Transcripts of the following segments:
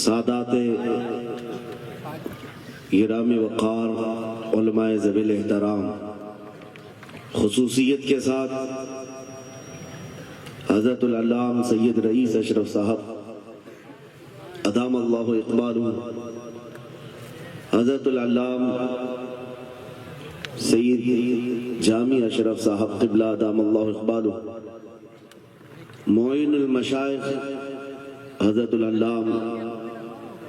سادات گرامی وقار علماء ذویل احترام، خصوصیت کے ساتھ حضرت العلامہ سید رئیس اشرف صاحب ادام اللہ اقبالہ، حضرت العلامہ سید جامی اشرف صاحب قبلہ ادام اللہ اقبالہ، معین المشائخ حضرت العلامہ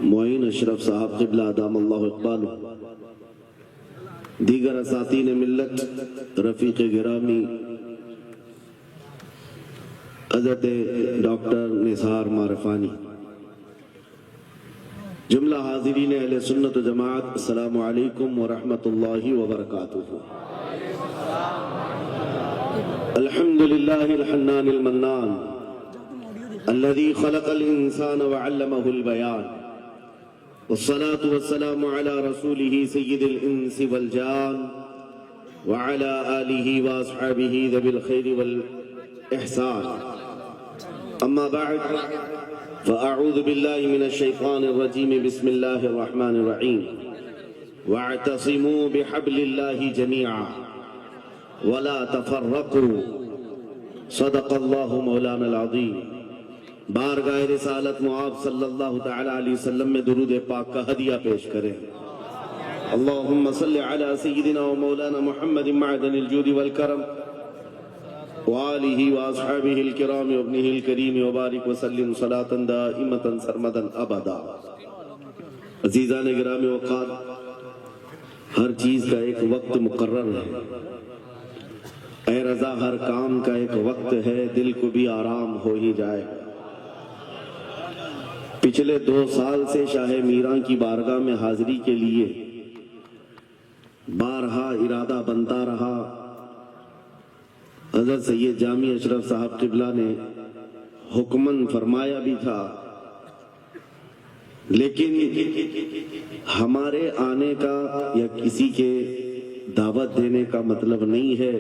معین اشرف صاحب قبلہ ادام اللہ اقبالہ، دیگر اساتین ملت، رفیق گرامی حضرت ڈاکٹر نثار معرفانی، جملہ حاضرین اہل سنت و جماعت، السلام علیکم ورحمۃ اللہ وبرکاتہ۔ الحمد للہ الحنان المنان الذي خلق الانسان وعلمه البيان، والصلاة والسلام على رسوله سيد الانس والجان وعلى آله واصحابه ذوي الخير والاحسان، اما بعد فاعوذ بالله من الشيطان الرجيم، بسم الله الرحمن الرحيم، واعتصموا بحبل الله جميعا ولا تفرقوا، صدق الله مولانا العظيم۔ بارگاہ رسالت معاب صلی اللہ تعالی علیہ وسلم میں درود پاک کا ہدیہ پیش کریں۔ اللہم صلی علی سیدنا و مولانا محمد معدن الجود والکرم وآلہ واصحابہ الکرام وابنہ الکریم وبارک وسلم صلاة دائمتا سرمدا ابدا۔ عزیزان گرامی وقار، ہر چیز کا ایک وقت مقرر ہے، اے رضا ہر کام کا ایک وقت ہے، دل کو بھی آرام ہو ہی جائے گا۔ پچھلے 2 سال سے شاہ میراں کی بارگاہ میں حاضری کے لیے بارہا ارادہ بنتا رہا۔ حضرت سید جامی اشرف صاحب قبلہ نے حکمن فرمایا بھی تھا، لیکن ہمارے آنے کا یا کسی کے دعوت دینے کا مطلب نہیں ہے،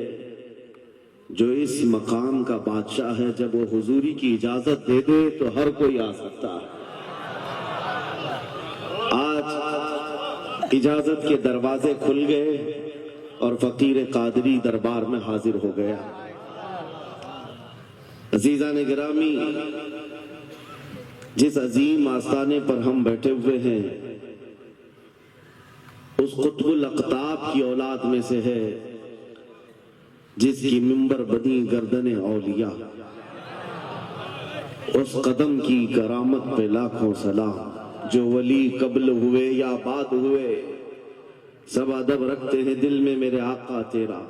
جو اس مقام کا بادشاہ ہے جب وہ حضوری کی اجازت دے دے تو ہر کوئی آ سکتا ہے۔ آج اجازت کے دروازے کھل گئے اور فقیر قادری دربار میں حاضر ہو گیا۔ عزیزان گرامی، جس عظیم آستانے پر ہم بیٹھے ہوئے ہیں اس قطب الاقطاب کی اولاد میں سے ہے جس کی منبر بنی گردن اولیاء، اس قدم کی کرامت پہ لاکھوں سلام، جو ولی قبل ہوئے یا بعد ہوئے سب ادب رکھتے ہیں دل میں میرے آقا تیرا،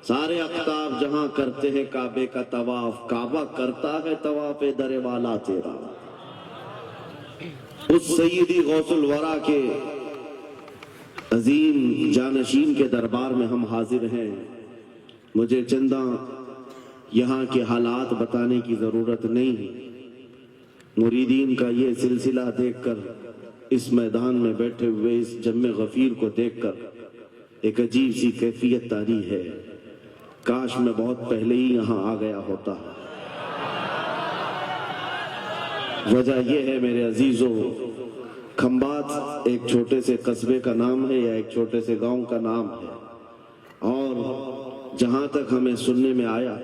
سارے اقطاب جہاں کرتے ہیں کعبے کا طواف، کعبہ کرتا ہے طواف در والا تیرا۔ اس سیدی غوث الورا کے عظیم جانشین کے دربار میں ہم حاضر ہیں۔ مجھے چندہ یہاں کے حالات بتانے کی ضرورت نہیں، مریدین کا یہ سلسلہ دیکھ کر، اس میدان میں بیٹھے ہوئے اس جم غفیر کو دیکھ کر ایک عجیب سی کیفیت طاری ہے، کاش میں بہت پہلے ہی یہاں آ گیا ہوتا۔ وجہ یہ ہے میرے عزیزوں، کھمبات ایک چھوٹے سے قصبے کا نام ہے یا ایک چھوٹے سے گاؤں کا نام ہے، اور جہاں تک ہمیں سننے میں آیا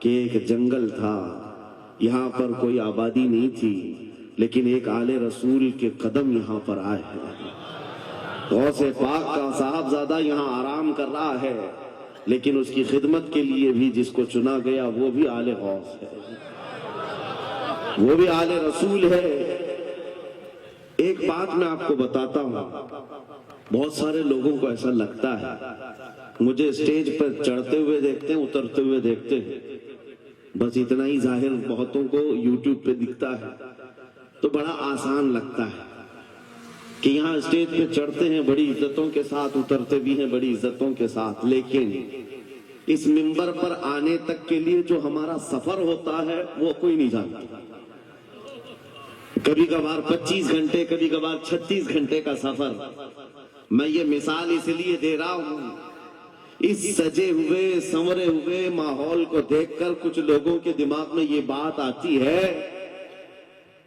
کہ ایک جنگل تھا، یہاں پر کوئی آبادی نہیں تھی، لیکن ایک آل رسول کے قدم یہاں پر آئے ہیں۔ غوث پاک کا صاحبزادہ یہاں آرام کر رہا ہے، لیکن اس کی خدمت کے لیے بھی جس کو چنا گیا وہ بھی آل غوث ہے، وہ بھی آل رسول ہے۔ ایک بات میں آپ کو بتاتا ہوں، بہت سارے لوگوں کو ایسا لگتا ہے، مجھے اسٹیج پر چڑھتے ہوئے دیکھتے ہیں، اترتے ہوئے دیکھتے ہیں، بس اتنا ہی ظاہر بہتوں کو یوٹیوب پہ دکھتا ہے، تو بڑا آسان لگتا ہے کہ یہاں اسٹیج پہ چڑھتے ہیں بڑی عزتوں کے ساتھ، اترتے بھی ہیں بڑی عزتوں کے ساتھ، لیکن اس منبر پر آنے تک کے لیے جو ہمارا سفر ہوتا ہے وہ کوئی نہیں جانتا۔ کبھی کبھار 25 گھنٹے، کبھی کبھار 36 گھنٹے کا سفر۔ میں یہ مثال اس لیے دے رہا ہوں، اس سجے ہوئے سنورے ہوئے ماحول کو دیکھ کر کچھ لوگوں کے دماغ میں یہ بات آتی ہے،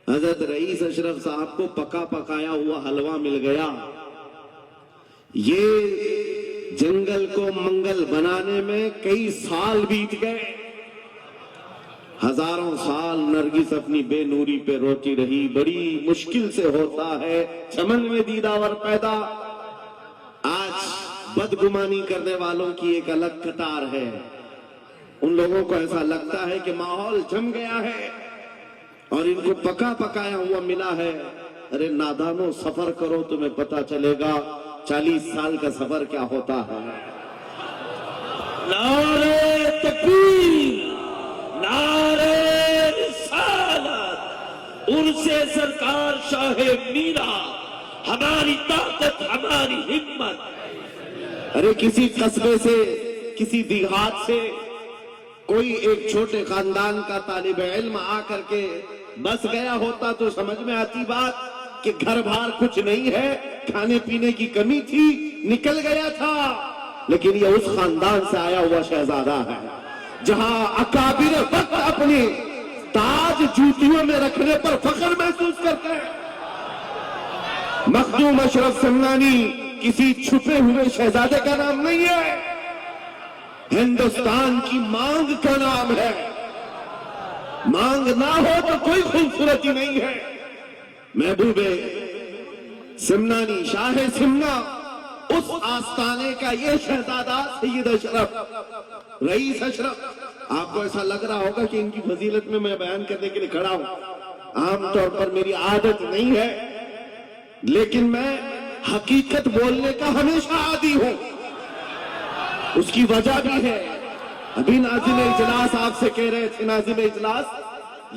حضرت رئیس اشرف صاحب کو پکا پکایا ہوا حلوہ مل گیا. یہ جنگل کو منگل بنانے میں کئی سال بیت گئے. ہزاروں سال نرگس اپنی بے نوری پہ روتی رہی. بڑی مشکل سے ہوتا ہے چمن میں دیداور پیدا. آج بدگمانی کرنے والوں کی ایک الگ قطار ہے. ان لوگوں کو ایسا لگتا ہے کہ ماحول جم گیا ہے اور ان کو پکا پکایا ہوا ملا ہے. ارے نادانوں، سفر کرو تمہیں پتا چلے گا 40 سال کا سفر کیا ہوتا ہے. نعرہ تکبیر، نعرہ رسالت، عرص سرکار شاہ میرا، ہماری طاقت، ہماری ہمت. ارے کسی قصبے سے، کسی دیہات سے کوئی ایک چھوٹے خاندان کا طالب علم آ کر کے بس گیا ہوتا تو سمجھ میں آتی بات کہ گھر بار کچھ نہیں ہے، کھانے پینے کی کمی تھی، نکل گیا تھا. لیکن یہ اس خاندان سے آیا ہوا شہزادہ ہے جہاں اکابر وقت اپنے تاج جوتیوں میں رکھنے پر فخر محسوس کرتے ہیں. مخدوم اشرف سمنانی کسی چھپے ہوئے شہزادے کا نام نہیں ہے، ہندوستان کی مانگ کا نام ہے. مانگ نہ ہو تو کوئی خوبصورتی نہیں ہے. محبوب سمنانی، شاہ سمنا، اس آستانے کا یہ شہزادہ سید اشرف، رئیس اشرف. آپ کو ایسا لگ رہا ہوگا کہ ان کی فضیلت میں بیان کرنے کے لیے کھڑا ہوں. عام طور پر میری عادت نہیں ہے، لیکن میں حقیقت بولنے کا ہمیشہ عادی ہوں. اس کی وجہ بھی ہے. ابھی ناظم اجلاس آپ سے کہہ رہے تھے، ناظم اجلاس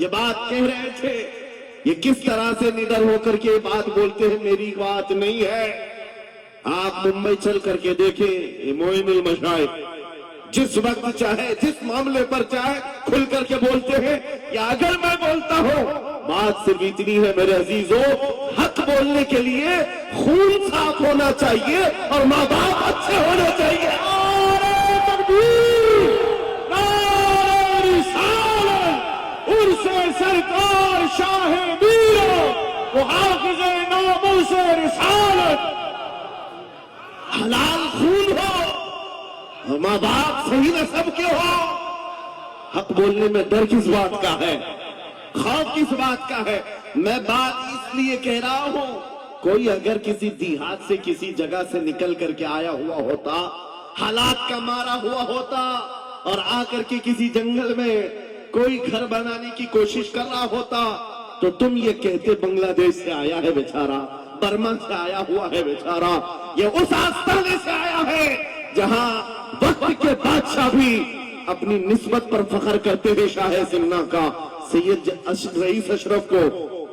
یہ بات کہہ رہے تھے، یہ کس طرح سے نڈر ہو کر کے یہ بات بولتے ہیں. میری بات نہیں ہے. آپ ممبئی چل کر کے دیکھیں، یہ معین المشائخ جس وقت چاہے، جس معاملے پر چاہے کھل کر کے بولتے ہیں. یا اگر میں بولتا ہوں، بات صرف اتنی ہے میرے عزیزوں، حق بولنے کے لیے خون صاف ہونا چاہیے اور ماں باپ اچھے ہونا چاہیے. سرکار شاہ میرا، وہ حافظ ناموس رسالت. حلال خون ہو اور ماں باپ صحیح نسب کے ہو. حق بولنے میں ڈر کس بات کا ہے، خوف کس بات کا ہے. میں بات اس لیے کہہ رہا ہوں، کوئی اگر کسی دیہات سے، کسی جگہ سے نکل کر کے آیا ہوا ہوتا، حالات کا مارا ہوا ہوتا اور آ کر کے کسی جنگل میں کوئی گھر بنانے کی کوشش کر رہا ہوتا تو تم یہ کہتے بنگلہ دیش سے آیا ہے بیچارہ، برما سے آیا ہوا ہے بیچارہ. یہ اس آستانے سے آیا ہے جہاں وقت کے بادشاہ بھی اپنی نسبت پر فخر کرتے تھے. شاہ سمنا کا سید رئیس اشرف کو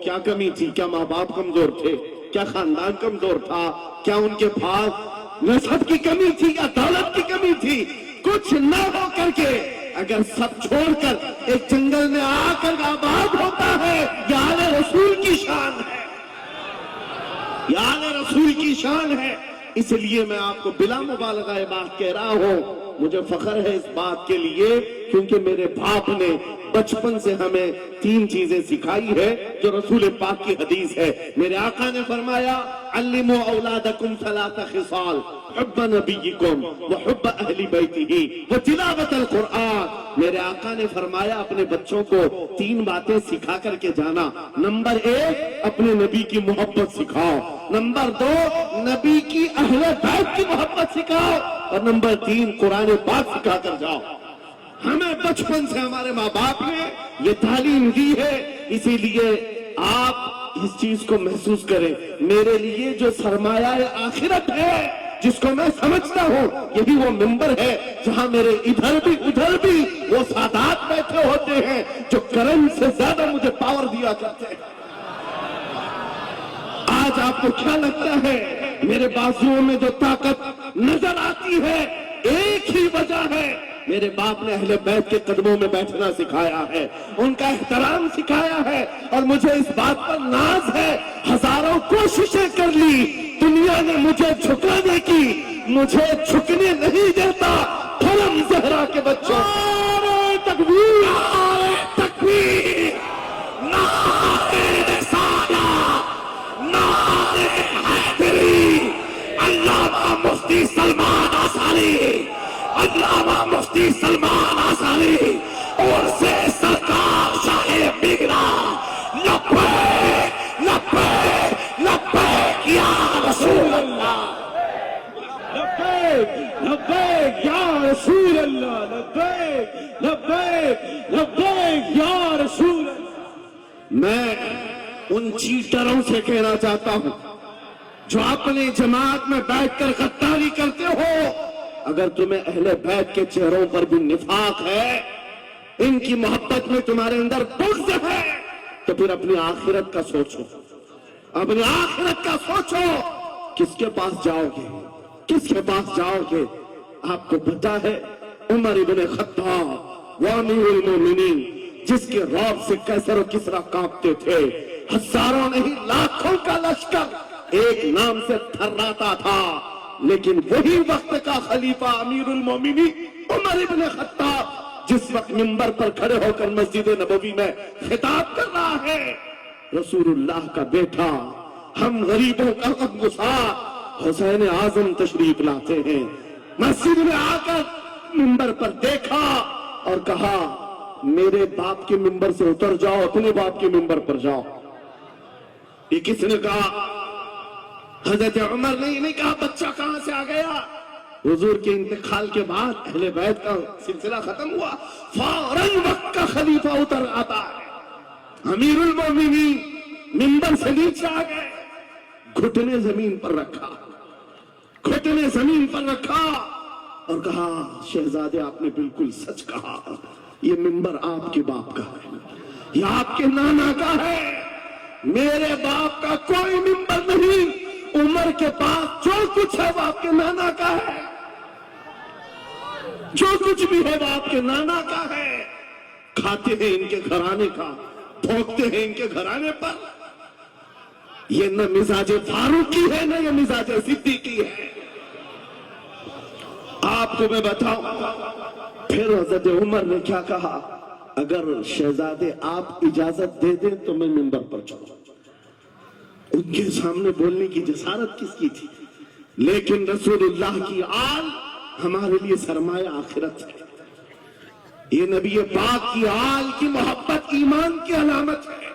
کیا کمی تھی؟ کیا ماں باپ کمزور تھے؟ کیا خاندان کمزور تھا؟ کیا ان کے پاس نسب کی کمی تھی یا دولت کی کمی تھی؟ کچھ نہ ہو کر کے اگر سب چھوڑ کر ایک جنگل میں آ کر آباد ہوتا ہے، یہ آل رسول کی شان ہے، یہ آل رسول کی شان ہے. اس لیے میں آپ کو بلا مبالغہ یہ بات کہہ رہا ہوں. مجھے فخر ہے اس بات کے لیے کیونکہ میرے باپ نے بچپن سے ہمیں 3 چیزیں سکھائی ہے جو رسول پاک کی حدیث ہے. میرے آقا نے فرمایا علموا اولادکم 3 خصال، حب نبیکم وحب اہل بیتہ وتلاوت القرآن. میرے آقا نے فرمایا اپنے بچوں کو 3 باتیں سکھا کر کے جانا. نمبر 1 اپنے نبی کی محبت سکھاؤ، نمبر 2 نبی کی اہل بیت کی محبت سکھاؤ، اور نمبر 3 قرآن پاک سکھا کر جاؤ. ہمیں بچپن سے ہمارے ماں باپ نے یہ تعلیم دی ہے. اسی لیے آپ اس چیز کو محسوس کریں. میرے لیے جو سرمایہ آخرت ہے جس کو میں سمجھتا ہوں، یہی وہ منبر ہے جہاں میرے ادھر بھی ادھر بھی وہ سادات بیٹھے ہوتے ہیں جو کرم سے زیادہ مجھے پاور دیا کرتے ہیں. آج آپ کو کیا لگتا ہے میرے بازوؤں میں جو طاقت نظر آتی ہے، ایک ہی وجہ ہے، میرے باپ نے اہل بیت کے قدموں میں بیٹھنا سکھایا ہے، ان کا احترام سکھایا ہے. اور مجھے اس بات پر ناز ہے، ہزاروں کوششیں کر لی، دنیا نے مجھے جھکانے کی، مجھے جھکنے نہیں دیتا. حرم زہرا کے بچوں، نعرہ تکبیر، نعرہ تکبیر، نعرہ مفتی سلمان آثاری، علامہ مفتی سلمان آثاری اور سے سرکار شاہ میرا، لبیک لبیک لبیک یا رسول اللہ، لبیک لبیک یا رسول اللہ، لبیک لبیک لبیک یا رسول اللہ۔ میں ان چیٹروں سے کہنا چاہتا ہوں جو اپنی جماعت میں بیٹھ کر غداری کرتے ہو، اگر تمہیں اہل بیت کے چہروں پر بھی نفاق ہے، ان کی محبت میں تمہارے اندر بغض ہے، تو پھر اپنی آخرت کا سوچو، اپنی آخرت کا سوچو، کس کے پاس جاؤ گے، کس کے پاس جاؤ گے؟ آپ کو پتا ہے عمر ابن خطاب وہ امیر المومنین جس کے رعب سے کیسر و کسریٰ کانپتے تھے، ہزاروں نہیں لاکھوں کا لشکر ایک نام سے تھراتا تھا، لیکن وہی وقت کا خلیفہ امیر المومنین عمر ابن خطاب جس وقت منبر پر کھڑے ہو کر مسجد نبوی میں خطاب کر رہا ہے، رسول اللہ کا بیٹا، ہم غریبوں کا غمگسار حسین اعظم تشریف لاتے ہیں، مسجد میں آ کر منبر پر دیکھا اور کہا میرے باپ کے منبر سے اتر جاؤ، اپنے باپ کے منبر پر جاؤ۔ یہ کس نے کہا؟ حضرت عمر نے یہ نہیں کہا بچہ کہاں سے آ گیا۔ حضور کے انتقال کے بعد اہل بیت کا سلسلہ ختم ہوا، فوراً وقت کا خلیفہ اتر آتا ہے، امیر المومنین منبر سے نیچے آ گئے، گھٹنے زمین پر رکھا، گھٹنے زمین پر رکھا اور کہا شہزادے آپ نے بالکل سچ کہا، یہ منبر آپ کے باپ کا ہے، یہ آپ کے نانا کا ہے، میرے باپ کا کوئی منبر نہیں، عمر کے پاس جو کچھ ہے وہ آپ کے نانا کا ہے، جو کچھ بھی ہے وہ آپ کے نانا کا ہے، کھاتے ہیں ان کے گھرانے کا، بھوکتے ہیں ان کے گھرانے پر، یہ نہ مزاج فاروق کی ہے نہ یہ مزاج صدیقی ہے۔ آپ کو میں بتاؤں پھر حضرت عمر نے کیا کہا، اگر شہزادے آپ اجازت دے دیں تو میں منبر پر چڑھوں۔ ان کے سامنے بولنے کی جسارت کس کی تھی؟ لیکن رسول اللہ کی آل ہمارے لیے سرمایہ آخرت ہے، یہ نبی پاک کی آل کی محبت ایمان کی علامت ہے۔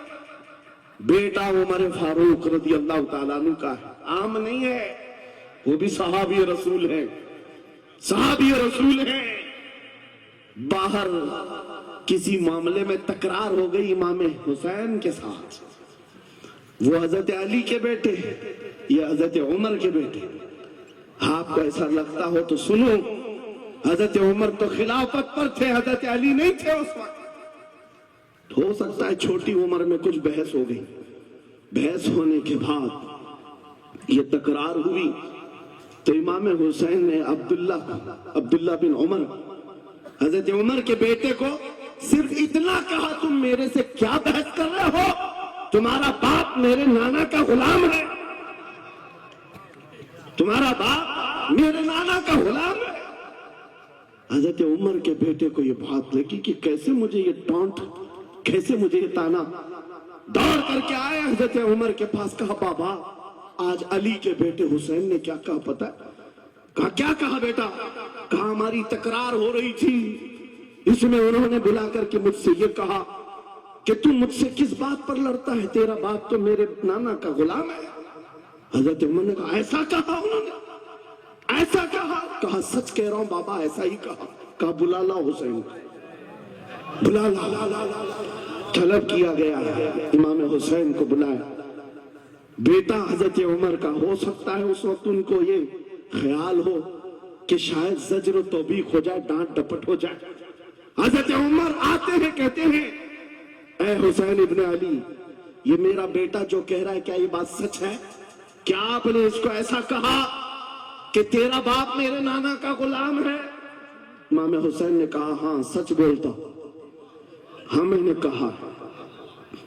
بیٹا عمر فاروق رضی اللہ تعالیٰ عنہ کا ہے، عام نہیں ہے، وہ بھی صحابی رسول ہیں، صحابی رسول ہیں۔ باہر کسی معاملے میں تکرار ہو گئی امام حسین کے ساتھ، وہ حضرت علی کے بیٹے یا حضرت عمر کے بیٹے، آپ کو ایسا لگتا ہو تو سنو، حضرت عمر تو خلافت پر تھے، حضرت علی نہیں تھے اس وقت۔ ہو سکتا ہے چھوٹی عمر میں کچھ بحث ہو گئی، بحث ہونے کے بعد یہ تکرار ہوئی تو امام حسین نے عبداللہ بن عمر حضرت عمر کے بیٹے کو صرف اتنا کہا، تم میرے سے کیا بحث کر رہے ہو، تمہارا باپ میرے نانا کا غلام ہے، تمہارا باپ میرے نانا کا غلام ہے۔ حضرت عمر کے بیٹے کو یہ بات لگی کہ کیسے مجھے یہ ٹانٹ، کیسے مجھے یہ تانا، دوڑ کر کے آئے حضرت عمر کے پاس، کہا بابا آج علی کے بیٹے حسین نے کیا کہا پتہ ہے؟ کہا کیا کہا بیٹا؟ کہا ہماری تکرار ہو رہی تھی، اس میں انہوں نے بلا کر کے مجھ سے یہ کہا کہ تم مجھ سے کس بات پر لڑتا ہے، تیرا باپ تو میرے نانا کا غلام ہے۔ حضرت عمر نے کہا ایسا کہا انہوں نے، ایسا کہا؟ کہا سچ کہہ رہا ہوں بابا ایسا ہی کہا۔ کہا بلا لا حسین، بلا لا۔ طلب کیا گیا، امام حسین کو بلایا، بیٹا حضرت عمر کا، ہو سکتا ہے اس وقت ان کو یہ خیال ہو کہ شاید زجر و توبیخ ہو جائے، ڈانٹ ڈپٹ ہو جائے۔ حضرت عمر آتے ہیں، کہتے ہیں اے حسین ابن علی، یہ میرا بیٹا جو کہہ رہا ہے کیا یہ بات سچ ہے؟ کیا آپ نے اس کو ایسا کہا کہ تیرا باپ میرے نانا کا غلام ہے؟ امام حسین نے کہا ہاں سچ بولتا ہوں، ہاں میں نے کہا۔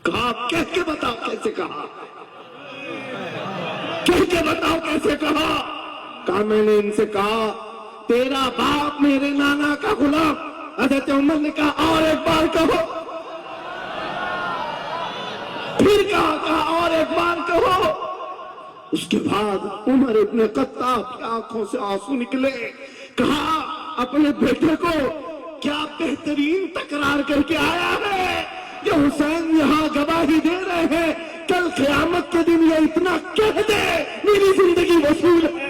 کہا کہہ کے بتاؤ کیسے کہا، کہہ کے بتاؤ کیسے کہا؟ کہا میں نے ان سے کہا تیرا باپ میرے نانا کا غلام۔ حضرت عمر نے کہا اور ایک بار کہو، پھر کہا اور ایک بار کہو۔ اس کے بعد عمر ابن خطاب کی آنکھوں سے آنسو نکلے. کہا اپنے بیٹے کو کیا بہترین تکرار کر کے آیا ہے. یہ حسین یہاں گواہی دے رہے ہیں کل قیامت کے دن یہ اتنا کہہ دے میری زندگی وصول ہے.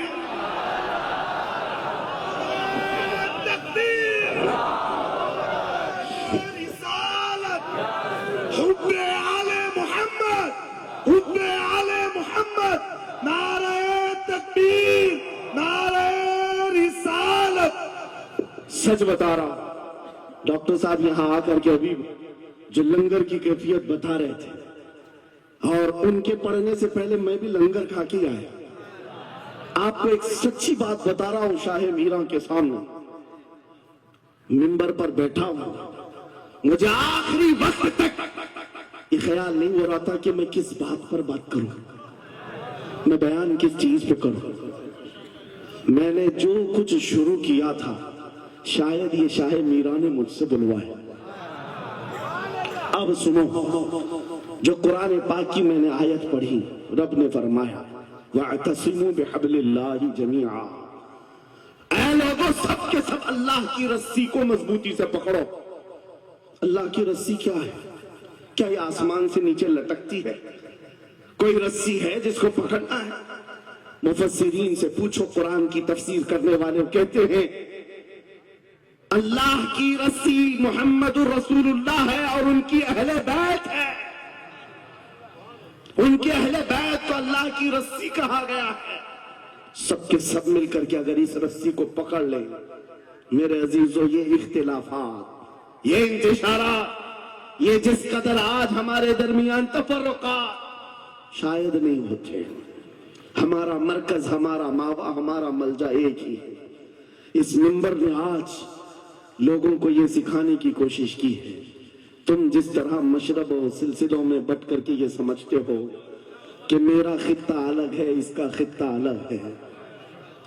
سچ بتا رہا ڈاکٹر صاحب یہاں آ کر کے ابھی جو لنگر کی کیفیت بتا رہے تھے اور ان کے پڑھنے سے پہلے میں بھی لنگر کھا کے آیا. آپ کو ایک سچی بات بتا رہا ہوں شاہ میراں کے سامنے منبر پر بیٹھا ہوں. مجھے آخری وقت تک یہ خیال نہیں ہو رہا تھا کہ میں کس بات پر بات کروں, میں بیان کس چیز پہ کروں. میں نے جو کچھ شروع کیا تھا شاید یہ شاہ میراں نے مجھ سے بلوایا. اب سنو جو قرآن پاک کی میں نے آیت پڑھی, رب نے فرمایا وَاعْتَصِمُوا بِحَبْلِ اللَّهِ جَمِيعًا, اے لوگوں سب کے سب اللہ کی رسی کو مضبوطی سے پکڑو. اللہ کی رسی کیا ہے؟ کیا یہ آسمان سے نیچے لٹکتی ہے؟ کوئی رسی ہے جس کو پکڑنا ہے؟ مفسرین سے پوچھو, قرآن کی تفسیر کرنے والے کہتے ہیں اللہ کی رسی محمد الرسول اللہ ہے اور ان کی اہل بیت ہے. ان کے اہل بیت کو اللہ کی رسی کہا گیا ہے. سب کے سب مل کر کے اگر اس رسی کو پکڑ لیں میرے عزیزو, یہ اختلافات, یہ انتشارات, یہ جس قدر آج ہمارے درمیان تفرقات شاید نہیں ہوتے. ہمارا مرکز, ہمارا ماوا, ہمارا ملجا ایک ہی ہے. اس منبر نے آج لوگوں کو یہ سکھانے کی کوشش کی ہے. تم جس طرح مشرب و سلسلوں میں بٹ کر کے یہ سمجھتے ہو کہ میرا خطہ الگ ہے, اس کا خطہ الگ ہے,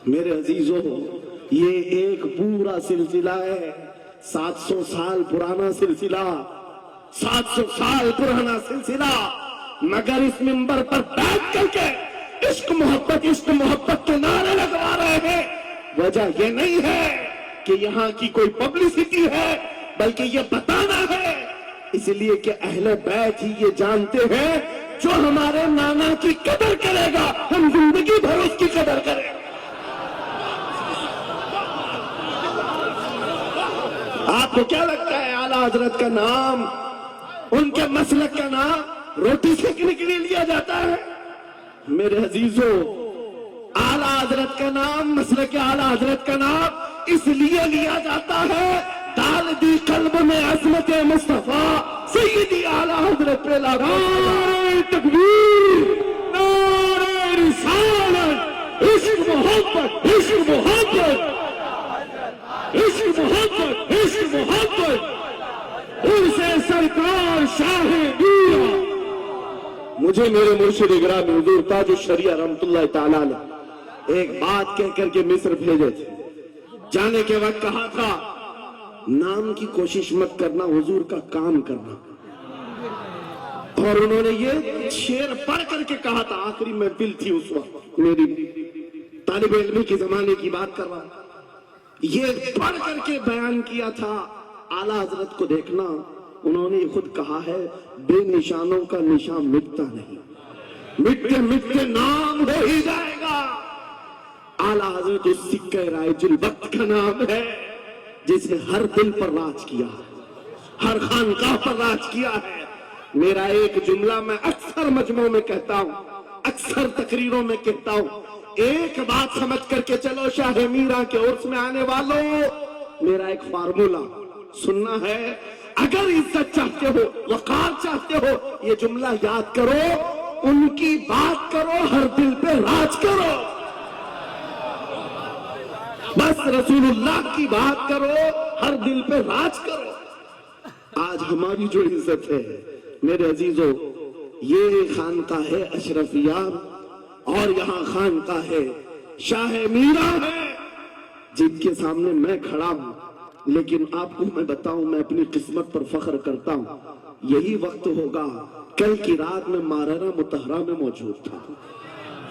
میرے عزیزو یہ ایک پورا سلسلہ ہے. 700 سال پرانا سلسلہ, 700 سال پرانا سلسلہ. مگر اس منبر پر بیٹھ کر کے عشق محبت کے نعرے لگوا رہے ہیں. وجہ یہ نہیں ہے کہ یہاں کی کوئی پبلسٹی ہے, بلکہ یہ بتانا ہے اس لیے کہ اہل بیت ہی یہ جانتے ہیں جو ہمارے نانا کی قدر کرے گا ہم زندگی بھر اس کی قدر کریں. آپ کو کیا لگتا ہے اعلیٰ حضرت کا نام, ان کے مسلک کا نام روٹی سیکنے کے لیے لیا جاتا ہے؟ میرے عزیزو اعلیٰ حضرت کا نام, مسلک اعلیٰ حضرت کا نام اس لیے لیا جاتا ہے ڈال دی قلب میں عظمت مصطفیٰ سیدی اعلیٰ حضرت پہ لگا. نعرہ تکبیر, نعرہ رسالت, عشق محبت, عشق محبت, عشق محبت, عشق محبت, ان سے سرکار شاہ میراں. مجھے میرے مرشد گرامی حضور تاج الشریعہ رحمت اللہ تعالیٰ نے ایک بات کہہ کر کے مصر بھیجے تھے. جانے کے وقت کہا تھا نام کی کوشش مت کرنا, حضور کا کام کرنا. اور انہوں نے یہ شعر پڑھ کر کے کہا تھا, آخری محفل تھی اس وقت, میری طالب علمی کے زمانے کی بات کر رہا, یہ پڑھ کر کے بیان کیا تھا اعلیٰ حضرت کو دیکھنا. انہوں نے خود کہا ہے بے نشانوں کا نشان مٹتا نہیں, مٹتے مٹتے نام ہو ہی جائے گا. اعلیٰ حضرت اس سکہ رائج الوقت کا نام ہے جس نے ہر دل پر راج کیا, ہر خانقاہ پر راج کیا ہے. میرا ایک جملہ میں اکثر مجمعوں میں کہتا ہوں, اکثر تقریروں میں کہتا ہوں, ایک بات سمجھ کر کے چلو شاہ میراں کے عرس میں آنے والوں, میرا ایک فارمولا سننا ہے. اگر عزت چاہتے ہو, وقار چاہتے ہو, یہ جملہ یاد کرو, ان کی بات کرو, ہر دل پہ راج کرو. بس رسول اللہ کی بات کرو, ہر دل پہ راج کرو. آج ہماری جو عزت ہے میرے عزیزو, یہ خانقاہ ہے اشرفیہ اور یہاں خانقاہ ہے شاہ میراں ہے جن کے سامنے میں کھڑا ہوں. لیکن آپ کو میں بتاؤں, میں اپنی قسمت پر فخر کرتا ہوں. یہی وقت ہوگا, کل کی رات میں ماررہ مطہرہ میں موجود تھا,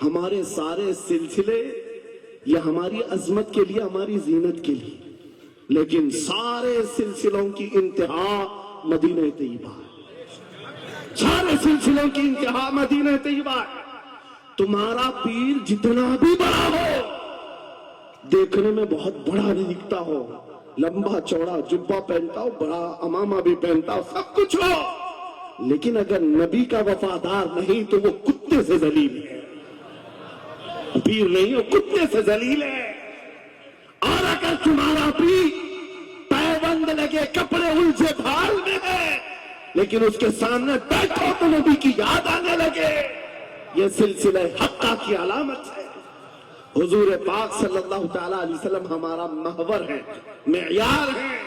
ہمارے سارے سلسلے یہ ہماری عظمت کے لیے، ہماری زینت کے لیے، لیکن سارے سلسلوں کی انتہا مدینہ طیبہ ہے، سارے سلسلوں کی انتہا مدینہ طیبہ ہے۔ تمہارا پیر جتنا بھی بڑا ہو، دیکھنے میں بہت بڑا نہیں دکھتا ہو، لمبا چوڑا جبہ پہنتا ہو، بڑا امامہ بھی پہنتا ہو، سب کچھ ہو، لیکن اگر نبی کا وفادار نہیں تو وہ کتے سے ذلیل ہے، پیر نہیں، وہ کتے سے ذلیل ہے۔ اور اگر تمہارا پیر پیوند لگے، کپڑے الجھے بھال میں ہے، لیکن اس کے سامنے بیٹھو تو نبی کی یاد آنے لگے، یہ سلسلہ حقہ کی علامت ہے۔ حضور پاک صلی اللہ تعالیٰ علیہ وسلم ہمارا محور ہے، معیار ہے۔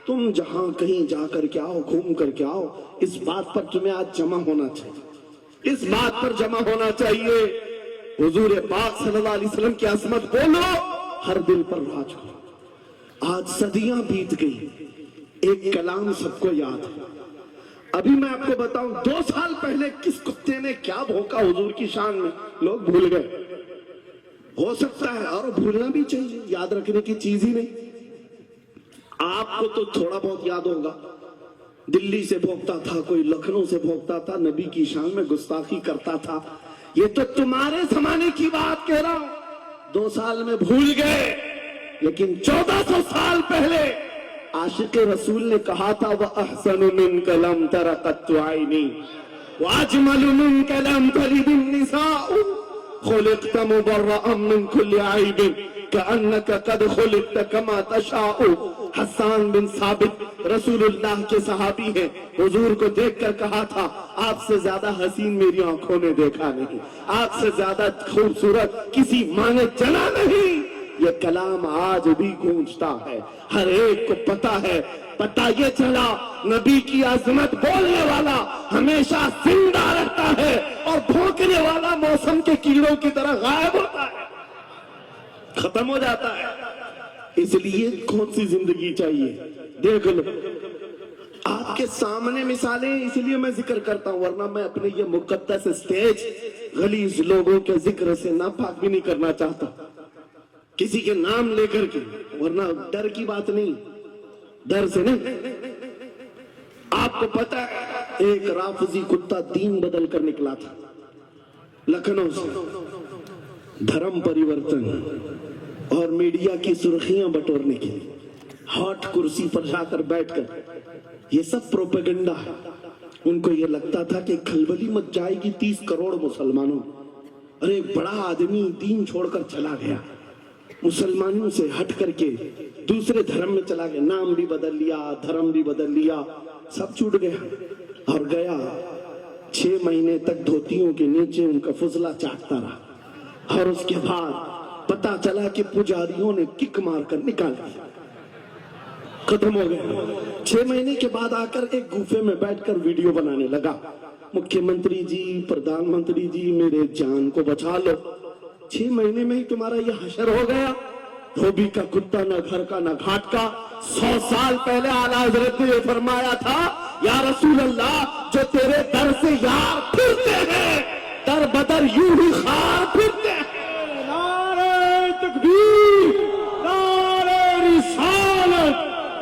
تم جہاں کہیں جا کر کے آؤ، گھوم کر کے آؤ، اس بات پر تمہیں آج جمع ہونا چاہیے، اس بات پر جمع ہونا چاہیے، حضور پاک صلی اللہ علیہ وسلم کی عظمت بولو، ہر دل پر راج کرو۔ آج صدیاں بیت گئی، ایک کلام سب کو یاد ہے۔ ابھی میں آپ کو بتاؤں 2 سال پہلے کس کتے نے کیا بھونکا حضور کی شان میں، لوگ بھول گئے۔ ہو سکتا ہے، اور بھولنا بھی چاہیے، یاد رکھنے کی چیز ہی نہیں۔ آپ کو تو تھوڑا بہت یاد ہوگا، دلی سے بھونکتا تھا، کوئی لکھنؤ سے بھونکتا تھا، نبی کی شان میں گستاخی کرتا تھا۔ یہ تو تمہارے زمانے کی بات کہہ رہا ہوں، 2 سال میں بھول گئے، لیکن 1400 سال پہلے عاشق رسول نے کہا تھا وَأَحْسَنُ مِنْكَ لَمْ تَرَ قَطُّ عَيْنِي وَأَجْمَلُ مِنْكَ لَمْ تَلِدِ النِّسَاءُ خُلِقْتَ مُبَرَّأً مِنْ كُلِّ عَيْبٍ كَأَنَّكَ قَدْ خُلِقْتَ كَمَا تَشَاءُ۔ حسان بن ثابت رسول اللہ کے صحابی ہیں، حضور کو دیکھ کر کہا تھا آپ سے زیادہ حسین میری آنکھوں نے دیکھا نہیں، آپ سے زیادہ خوبصورت کسی ماں نے جنا نہیں۔ یہ کلام آج بھی گونجتا ہے، ہر ایک کو پتا ہے، پتا یہ چلا نبی کی عظمت بولنے والا ہمیشہ زندہ رہتا ہے اور بھونکنے والا موسم کے کیڑوں کی طرح غائب ہوتا ہے، ختم ہو جاتا ہے۔ اس لیے کون سی زندگی چاہیے، دیکھ لو آپ کے سامنے مثالیں، اس لیے میں ذکر کرتا ہوں، ورنہ میں اپنے یہ مقدس اسٹیج غلیظ لوگوں کے ذکر سے ناپاک بھی نہیں کرنا چاہتا، کسی کے نام لے کر کے، ورنہ ڈر کی بات نہیں، ڈر سے نہیں۔ آپ کو پتا ہے ایک رافضی کتا دین بدل کر نکلا تھا لکھنؤ سے، دھرم پریورتن اور میڈیا کی سرخیاں بٹورنے کے لیے ہاٹ کرسی پر جا کر بیٹھ کر، یہ سب پروپیگنڈا ہے۔ ان کو یہ لگتا تھا کہ کھلبلی مچ جائے گی 30 کروڑ مسلمانوں، اور ایک بڑا آدمی دین چھوڑ کر چلا گیا، مسلمانوں سے ہٹ کر کے دوسرے دھرم میں چلا گیا، نام بھی بدل لیا، دھرم بھی بدل لیا، سب چھوٹ گیا اور گیا 6 مہینے تک دھوتیوں کے نیچے ان کا فضلہ چاٹتا رہا، اور اس کے بعد پتا چلا کہ پجاریوں نے کک مار کر نکال دیا، ختم ہو گیا۔ 6 مہینے کے بعد آ کر ایک گوفے میں بیٹھ کر ویڈیو بنانے لگا، مکھیہ منتری جی، پردھان منتری جی، میرے جان کو بچا لو، 6 مہینے میں ہی تمہارا یہ حشر ہو گیا۔ دھوبی کا کتا، نہ گھر کا نہ گھاٹ کا۔ 100 سال پہلے اعلیٰ حضرت نے یہ فرمایا تھا یا رسول اللہ، جو تیرے در سے یار پھرتے ہیں در بدر یوں ہی خار پھرتے ہیں۔ نعرہ تکبیر، نعرہ رسالت،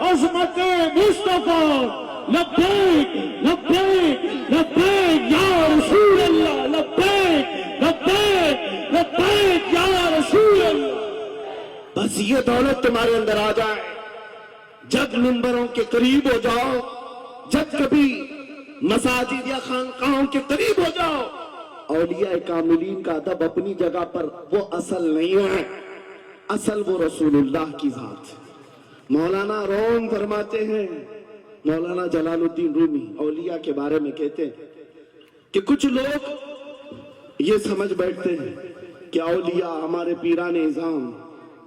عظمت مصطفیٰ، لبیک لبیک لبیک یا رسول اللہ، لبیک لبیک لبیک یا رسول اللہ۔ بس یہ دولت تمہارے اندر آ جائے، جب منبروں کے قریب ہو جاؤ، جب کبھی مساجد یا خانقاہوں کے قریب ہو جاؤ، اولیاء کاملین کا ادب اپنی جگہ پر، وہ اصل نہیں ہے، اصل وہ رسول اللہ کی ذات۔ مولانا روم فرماتے ہیں، مولانا جلال الدین رومی اولیاء کے بارے میں کہتے ہیں کہ کچھ لوگ یہ سمجھ بیٹھتے ہیں کہ اولیاء ہمارے پیران اعظام،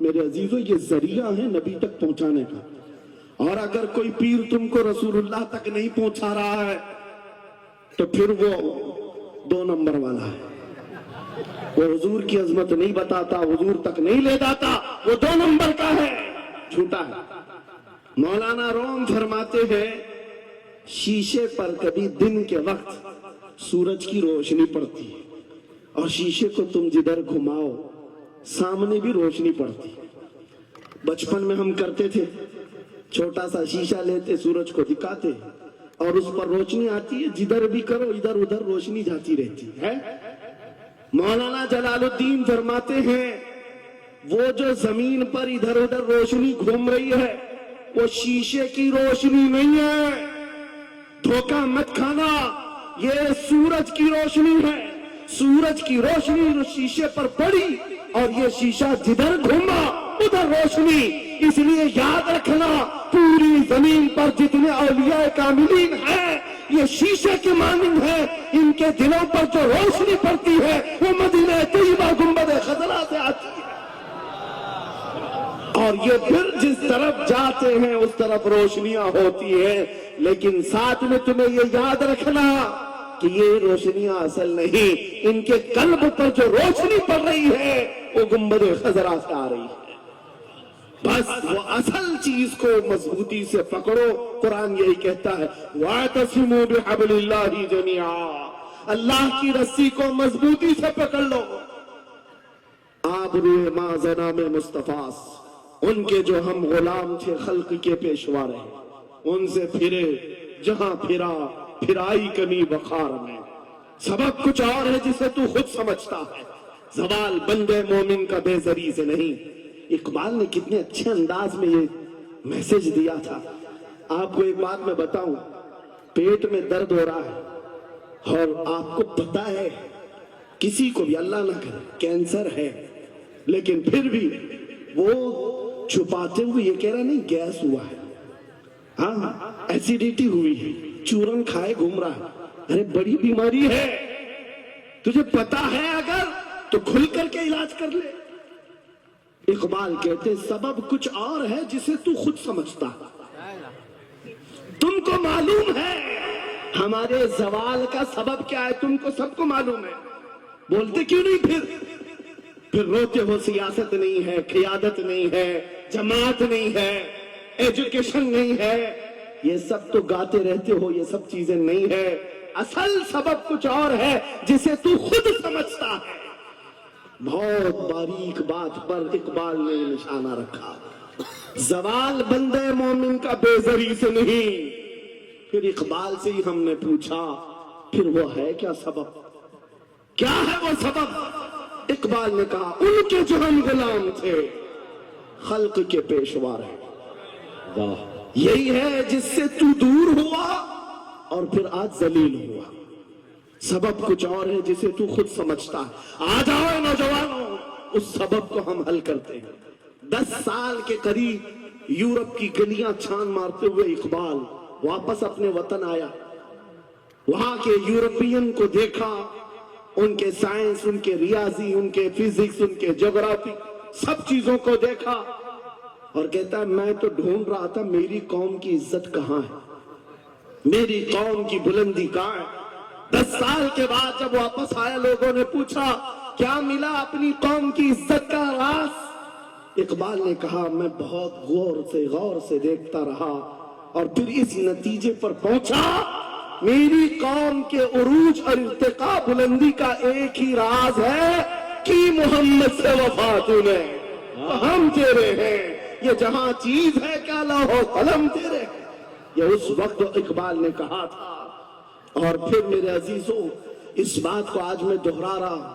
میرے عزیزو یہ ذریعہ ہے نبی تک پہنچانے کا، اور اگر کوئی پیر تم کو رسول اللہ تک نہیں پہنچا رہا ہے تو پھر وہ 2 نمبر والا ہے، وہ حضور کی عظمت نہیں بتاتا، حضور تک نہیں لے جاتا، وہ 2 نمبر کا ہے، جھوٹا ہے۔ مولانا روم فرماتے ہیں شیشے پر کبھی دن کے وقت سورج کی روشنی پڑتی ہے اور شیشے کو تم جدھر گھماؤ سامنے بھی روشنی پڑتی. بچپن میں ہم کرتے تھے, چھوٹا سا شیشہ لیتے, سورج کو دکھاتے اور اس پر روشنی آتی ہے, جدھر بھی کرو ادھر ادھر روشنی جاتی رہتی ہے. مولانا جلال الدین فرماتے ہیں وہ جو زمین پر ادھر ادھر روشنی گھوم رہی ہے وہ شیشے کی روشنی نہیں ہے, دھوکہ مت کھانا, یہ سورج کی روشنی ہے. سورج کی روشنی جو شیشے پر پڑی اور یہ شیشہ جدھر گھوما ادھر روشنی. اس لیے یاد رکھنا پوری زمین پر جتنے اولیاء کاملین ہیں یہ شیشے کے مانند ہے, ان کے دلوں پر جو روشنی پڑتی ہے وہ مدینہ طیبہ گنبد خضرا سے آتی ہے, اور یہ پھر جس طرف جاتے ہیں اس طرف روشنیاں ہوتی ہیں. لیکن ساتھ میں تمہیں یہ یاد رکھنا کہ یہ روشنیاں اصل نہیں, ان کے قلب پر جو روشنی پڑ رہی ہے وہ گنبد خضرا سے آ رہی ہے. بس وہ اصل چیز کو مضبوطی سے پکڑو. قرآن یہی کہتا ہے وَاعْتَصِمُوا بِحَبْلِ اللَّهِ جَمِيعًا, اللہ کی رسی کو مضبوطی سے پکڑ لو. آپ روح مازنا میں مصطفیٰ, ان کے جو ہم غلام تھے خلق کے پیشوا رہے, ان سے پھرے جہاں پھرا پھرائی کمی بخار میں. سبب کچھ اور ہے جسے تو خود سمجھتا ہے, زوال بندے مومن کا بے زری سے نہیں. اقبال نے کتنے اچھے انداز میں یہ میسج دیا تھا. آپ کو ایک بات میں بتاؤں, پیٹ میں درد ہو رہا ہے اور آپ کو پتا ہے کسی کو بھی اللہ نہ کرے کینسر ہے, لیکن پھر بھی وہ چھپاتے ہوئے یہ کہہ رہا نہیں گیس ہوا ہے, ہاں ایسیڈیٹی ہوئی ہے, چورن کھائے گھوم رہا ہے. ارے بڑی بیماری ہے, تجھے پتا ہے اگر تو کھل کر کے علاج کر لے. اقبال کہتے سبب کچھ اور ہے جسے تو خود سمجھتا, تم کو معلوم ہے ہمارے زوال کا سبب کیا ہے, تم کو سب کو معلوم ہے, بولتے کیوں نہیں پھر روتے ہو سیاست نہیں ہے, قیادت نہیں ہے, جماعت نہیں ہے, ایجوکیشن نہیں ہے, یہ سب تو گاتے رہتے ہو, یہ سب چیزیں نہیں ہے. اصل سبب کچھ اور ہے جسے تو خود سمجھتا ہے. بہت باریک بات پر اقبال نے نشانہ رکھا, زوال بندے مومن کا بے زری سے نہیں. پھر اقبال سے ہی ہم نے پوچھا پھر وہ ہے کیا سبب, کیا ہے وہ سبب؟ اقبال نے کہا ان کے جو ہم غلام تھے خلق کے پیشوا رہے, یہی ہے جس سے تو دور ہوا اور پھر آج ذلیل ہوا. سبب کچھ اور ہے جسے تو خود سمجھتا ہے. آ جاؤ نوجوانوں, اس سبب کو ہم حل کرتے ہیں. 10 سال کے قریب یورپ کی گلیاں چھان مارتے ہوئے اقبال واپس اپنے وطن آیا. وہاں کے یورپین کو دیکھا, ان کے سائنس, ان کے ریاضی, ان کے فزکس, ان کے جغرافی, سب چیزوں کو دیکھا اور کہتا ہے میں تو ڈھونڈ رہا تھا میری قوم کی عزت کہاں ہے, میری قوم کی بلندی کہاں ہے. 10 سال کے بعد جب واپس آیا لوگوں نے پوچھا کیا ملا اپنی قوم کی عزت کا راز؟ اقبال نے کہا میں بہت غور سے دیکھتا رہا اور پھر اس نتیجے پر پہنچا میری قوم کے عروج اور ارتقاء بلندی کا ایک ہی راز ہے کہ محمد سے وفا نے ہم تیرے ہیں, یہ جہاں چیز ہے کیا لوح قلم تیرے. یہ اس وقت اقبال نے کہا تھا. اور پھر میرے عزیزوں اس بات کو آج میں دہرا رہا,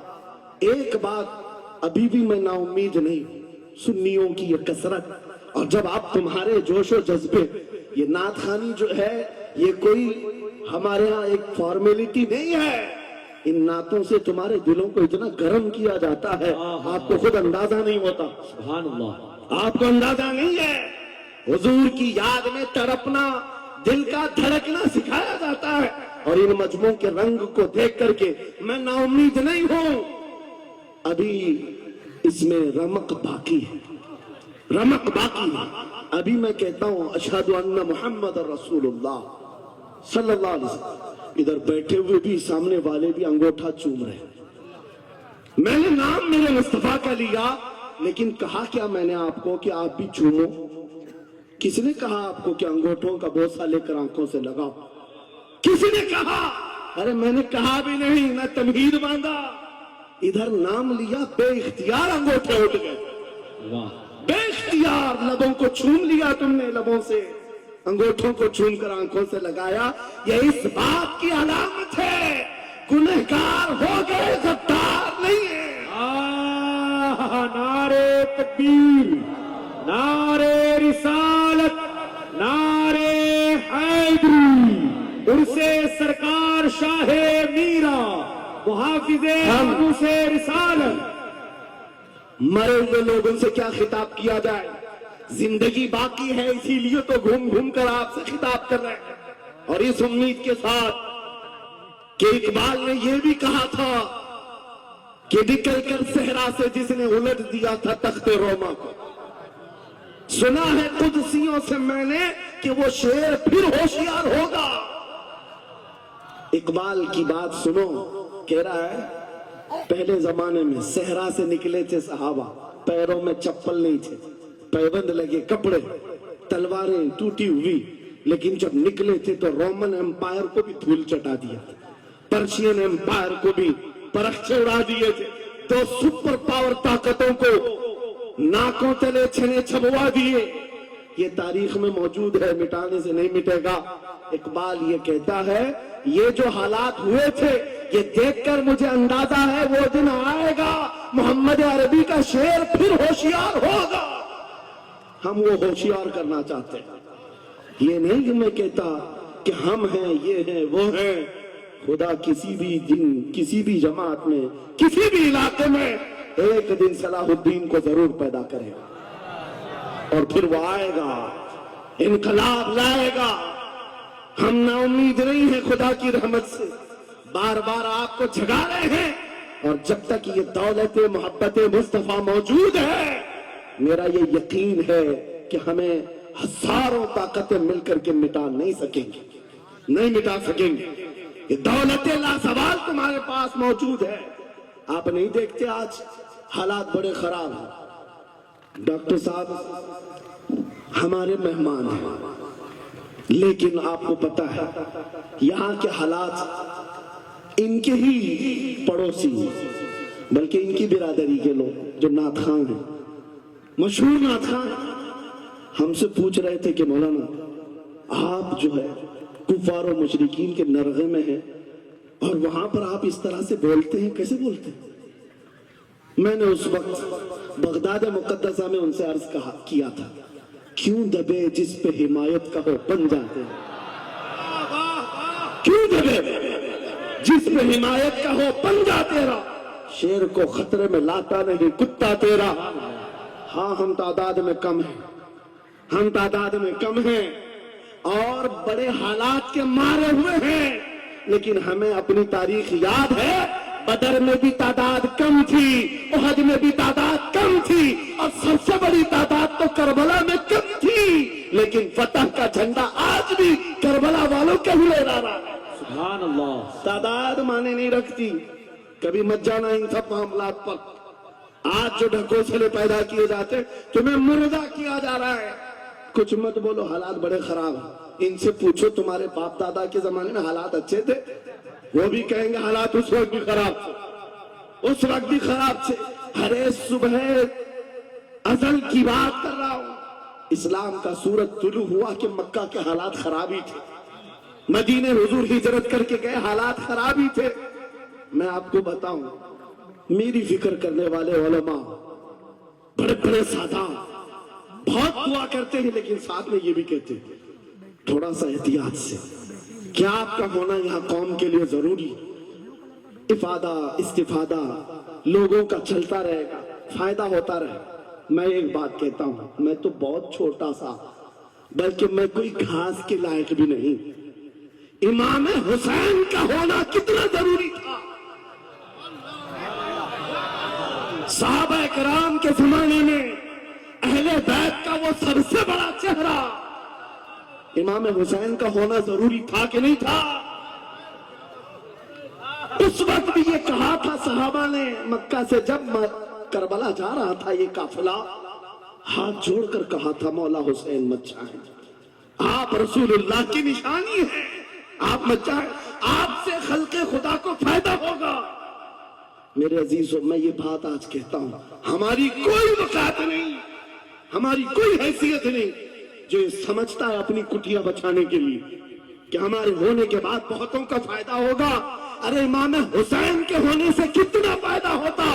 ایک بات ابھی بھی میں نا امید نہیں, سنیوں کی یہ کثرت, اور جب آپ تمہارے جوش و جذبے, یہ نعت خوانی جو ہے یہ کوئی ہمارے ہاں ایک فارمیلٹی نہیں ہے, ان نعتوں سے تمہارے دلوں کو اتنا گرم کیا جاتا ہے آپ کو خود اندازہ نہیں ہوتا. سبحان اللہ, آپ کو اندازہ نہیں ہے. حضور کی یاد میں تڑپنا, دل کا دھڑکنا سکھایا جاتا ہے, اور ان مجموعوں کے رنگ کو دیکھ کر کے میں نا امید نہیں ہوں. ابھی اس میں رمق باقی ہے, رمق باقی ہے. ابھی میں کہتا ہوں اشہد ان محمد رسول اللہ صلی اللہ علیہ وسلم, ادھر بیٹھے ہوئے بھی سامنے والے بھی انگوٹھا چوم رہے. میں نے نام میرے مصطفیٰ کا لیا, لیکن کہا کیا میں نے آپ کو کہ آپ بھی چومو؟ کس نے کہا آپ کو کہ انگوٹھوں کا بوسہ لے کر آنکھوں سے لگاؤ؟ کسی نے کہا؟ ارے میں نے کہا بھی نہیں, نہ تمہید باندھا. ادھر نام لیا بے اختیار انگوٹھے اٹھ گئے. بے اختیار لبوں کو چھوم لیا تم نے, لبوں سے انگوٹھوں کو چھوم کر آنکھوں سے لگایا. یہ اس بات کی علامت ہے گنہگار ہو گئے, غدار نہیں ہے. نعرے تکبیر, نعرے رسالت, نعرے حیدری, عرصے سرکار شاہ میرا, محافظ عروس رسالت. مرے ہوئے لوگوں سے کیا خطاب کیا جائے, زندگی باقی ہے اسی لیے تو گھوم گھوم کر آپ سے خطاب کر رہے ہیں, اور اس امید کے ساتھ کہ اقبال نے یہ بھی کہا تھا کہ نکل کر صحرا سے جس نے الٹ دیا تھا تخت روما کو, سنا ہے قدسیوں سے میں نے کہ وہ شیر پھر ہوشیار ہوگا. اقبال کی بات سنو, کہہ رہا ہے پہلے زمانے میں صحرا سے نکلے تھے صحابہ, پیروں میں چپل نہیں تھے, پیبند لگے کپڑے, تلواریں ٹوٹی ہوئی, لیکن جب نکلے تھے تو رومن امپائر کو بھی دھول چٹا دیا, پرشین امپائر کو بھی پرخچے اڑا دیے تھے, تو سپر پاور طاقتوں کو ناکوں تلے چھنے چھبوا دیے. یہ تاریخ میں موجود ہے, مٹانے سے نہیں مٹے گا. اقبال یہ کہتا ہے یہ جو حالات ہوئے تھے یہ دیکھ کر مجھے اندازہ ہے وہ دن آئے گا محمد عربی کا شعر پھر ہوشیار ہوگا. ہم وہ ہوشیار کرنا چاہتے ہیں. یہ نہیں کہ میں کہتا کہ ہم ہیں, یہ ہیں, وہ ہیں. خدا کسی بھی دن, کسی بھی جماعت میں, کسی بھی علاقے میں ایک دن صلاح الدین کو ضرور پیدا کرے گا, اور پھر وہ آئے گا, انقلاب لائے گا. ہم نا امید نہیں ہیں خدا کی رحمت سے, بار بار آپ کو جگا رہے ہیں, اور جب تک یہ دولت محبت مصطفیٰ موجود ہے میرا یہ یقین ہے کہ ہمیں ہزاروں طاقتیں مل کر کے مٹا نہیں سکیں گے, نہیں مٹا سکیں گے. یہ دولت لازوال تمہارے پاس موجود ہے. آپ نہیں دیکھتے آج حالات بڑے خراب ہیں. ڈاکٹر صاحب ہمارے مہمان ہیں, لیکن آپ کو پتا ہے یہاں کے حالات ان کے ہی پڑوسی, بلکہ ان کی برادری کے لوگ جو نعت خواں ہیں, مشہور نعت خواں, ہم سے پوچھ رہے تھے کہ مولانا آپ جو ہے کفار و مشرکین کے نرغے میں ہیں, اور وہاں پر آپ اس طرح سے بولتے ہیں, کیسے بولتے ہیں؟ میں نے اس وقت بغداد مقدسہ میں ان سے عرض کیا تھا کیوں دبے جس پہ حمایت کا ہو بن جاتے ہیں, کیوں دبے جس پہ حمایت کا ہو بن جاتے رہا. شیر کو خطرے میں لاتا نہیں کتا تیرا. ہاں ہم تعداد میں کم ہیں, ہم تعداد میں کم ہیں اور بڑے حالات کے مارے ہوئے ہیں, لیکن ہمیں اپنی تاریخ یاد ہے. بدر میں بھی تعداد کم تھی, احد میں بھی تعداد کم تھی, اور سب سے بڑی تعداد تو کربلا میں کم تھی, لیکن فتح کا جھنڈا آج بھی کربلا والوں کے ہی لہرا رہا ہے. سبحان اللہ. تعداد معنی نہیں رکھتی, کبھی مت جانا ان سب معاملات پر. آج جو ڈھکوسلے پیدا کیے جاتے تمہیں مردہ کیا جا رہا ہے. کچھ مت بولو, حالات بڑے خراب ہیں. ان سے پوچھو تمہارے باپ دادا کے زمانے میں حالات اچھے تھے, وہ بھی کہیں گے حالات اس وقت بھی خراب تھے, اس وقت بھی خراب تھے. ہر صبح ازل کی بات کر رہا ہوں. اسلام کا سورج طلوع ہوا کہ مکہ کے حالات خراب ہی تھے, مدینے حضور ہجرت کر کے گئے, حالات خراب ہی تھے. میں آپ کو بتاؤں, میری فکر کرنے والے علماء بڑے بڑے سادہ بہت دعا کرتے ہیں, لیکن ساتھ میں یہ بھی کہتے ہیں تھوڑا سا احتیاط سے. کیا آپ کا ہونا یہاں قوم کے لیے ضروری, افادہ استفادہ لوگوں کا چلتا رہے گا, فائدہ ہوتا رہے. میں ایک بات کہتا ہوں, میں تو بہت چھوٹا سا, بلکہ میں کوئی گھاس کے لائق بھی نہیں. امام حسین کا ہونا کتنا ضروری تھا. صحابہ کرام کے زمانے میں اہل بیت کا وہ سب سے بڑا چہرہ امام حسین کا ہونا ضروری تھا کہ نہیں تھا؟ اس وقت بھی یہ کہا تھا صحابہ نے, مکہ سے جب کربلا جا رہا تھا یہ قافلہ, ہاتھ جوڑ کر کہا تھا مولا حسین مت جائیں, آپ رسول اللہ کی نشانی ہیں, آپ مت جائیں, آپ سے خلق خدا کو فائدہ ہوگا. میرے عزیزوں میں یہ بات آج کہتا ہوں، ہماری کوئی وقت نہیں، ہماری کوئی حیثیت نہیں جو یہ سمجھتا ہے اپنی کٹیاں بچانے کے لیے کہ ہمارے ہونے کے بعد بہتوں کا فائدہ ہوگا۔ ارے امام حسین کے ہونے سے کتنا فائدہ ہوتا،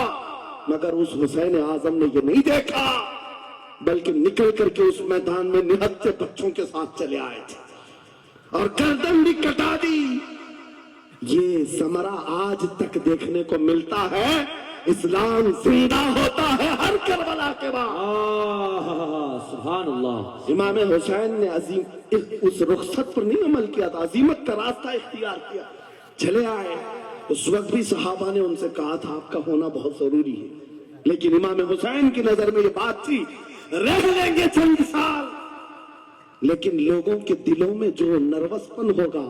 مگر اس حسین اعظم نے یہ نہیں دیکھا، بلکہ نکل کر کے اس میدان میں نہتے بچوں کے ساتھ چلے آئے تھے اور گردن بھی کٹا دی۔ یہ ثمرہ آج تک دیکھنے کو ملتا ہے، اسلام زندہ ہوتا ہے ہر کربلا کے بعد۔ سبحان اللہ۔ امام حسین نے عظیم اس رخصت پر نہیں عمل کیا تھا، عظیمت کا راستہ اختیار کیا، چلے آئے۔ اس وقت بھی صحابہ نے ان سے کہا تھا آپ کا ہونا بہت ضروری ہے، لیکن امام حسین کی نظر میں یہ بات تھی رہ لیں گے چند سال، لیکن لوگوں کے دلوں میں جو نروس پن ہوگا،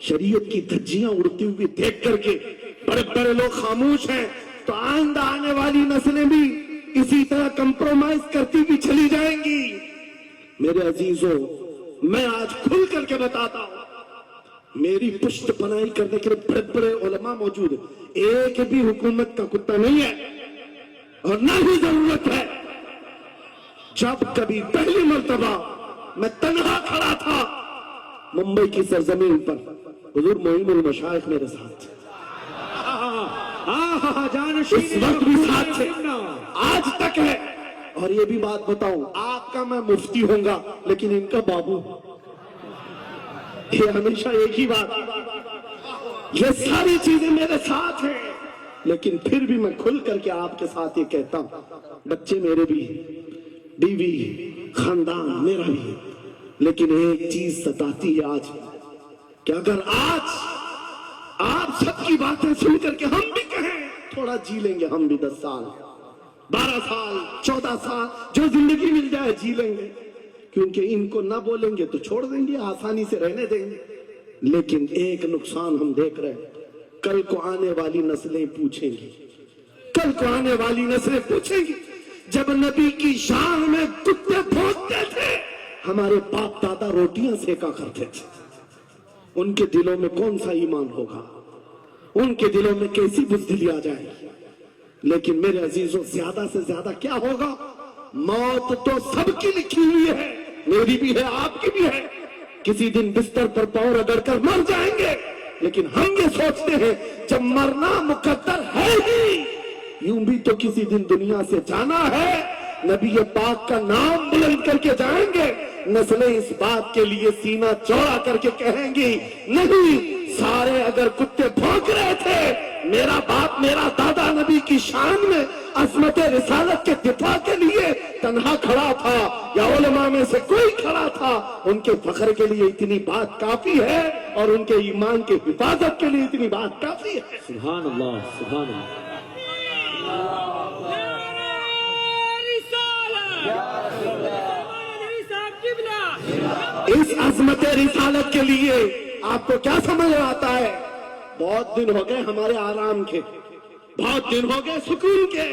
شریعت کی دھجیاں اڑتی ہوئی دیکھ کر کے بڑے بڑے لوگ خاموش ہیں، تو آئندہ آنے والی نسلیں بھی اسی طرح کمپرومائز کرتی بھی چلی جائیں گی۔ میرے عزیزوں میں آج کھل کر کے بتاتا ہوں، میری پشت پناہی کرنے کے لیے بڑے بڑے علماء موجود ہیں، ایک بھی حکومت کا کتا نہیں ہے اور نہ ہی ضرورت ہے۔ جب کبھی پہلی مرتبہ میں تنہا کھڑا تھا ممبئی کی سرزمین پر، حضور معین المشائخ میرے ساتھ تھے، اس وقت بھی ساتھ تھے، آج تک ہے۔ اور یہ بھی بات بتاؤں، آپ کا میں مفتی ہوں گا لیکن ان کا بابو، یہ ہمیشہ ایک ہی بات، یہ ساری چیزیں میرے ساتھ ہیں، لیکن پھر بھی میں کھل کر کے آپ کے ساتھ یہ کہتا ہوں، بچے میرے بھی، بیوی، خاندان میرا بھی، لیکن ایک چیز ستاتی ہے آج کہ اگر آج آپ سب کی باتیں سن کر کے ہم بھی کہیں تھوڑا جی لیں گے، ہم بھی 10 سال 12 سال 14 سال جو زندگی مل جائے جی لیں گے، کیونکہ ان کو نہ بولیں گے تو چھوڑ دیں گے، آسانی سے رہنے دیں گے۔ لیکن ایک نقصان ہم دیکھ رہے ہیں، کل کو آنے والی نسلیں پوچھیں گی، کل کو آنے والی نسلیں پوچھیں گی جب نبی کی شان میں کتے بھونکتے تھے ہمارے باپ دادا روٹیاں سیکا کرتے تھے، ان کے دلوں میں کون سا ایمان ہوگا، ان کے دلوں میں کیسی بزدلی آ جائے گی۔ لیکن میرے عزیزوں زیادہ سے زیادہ کیا ہوگا، موت تو سب کی لکھی ہوئی ہے، میری بھی ہے آپ کی بھی ہے، کسی دن بستر پر پاؤں رگڑ کر مر جائیں گے، لیکن ہم یہ سوچتے ہیں جب مرنا مقدر ہے ہی، یوں بھی تو کسی دن دنیا سے جانا ہے، نبی پاک کا نام بلند کر کے جائیں گے، نسلیں اس بات کے لیے سینہ چوڑا کر کے کہیں گی نہیں، سارے اگر کتے بھونک رہے تھے، میرا باپ میرا دادا نبی کی شان میں عظمت رسالت کے دفاع کے لیے تنہا کھڑا تھا یا علماء میں سے کوئی کھڑا تھا، ان کے فخر کے لیے اتنی بات کافی ہے اور ان کے ایمان کی حفاظت کے لیے اتنی بات کافی ہے۔ سبحان اللہ، سبحان اللہ۔ اس عظمت رسالت کے لیے آپ کو کیا سمجھ آتا ہے؟ بہت دن ہو گئے ہمارے آرام کے، بہت دن ہو گئے سکون کے،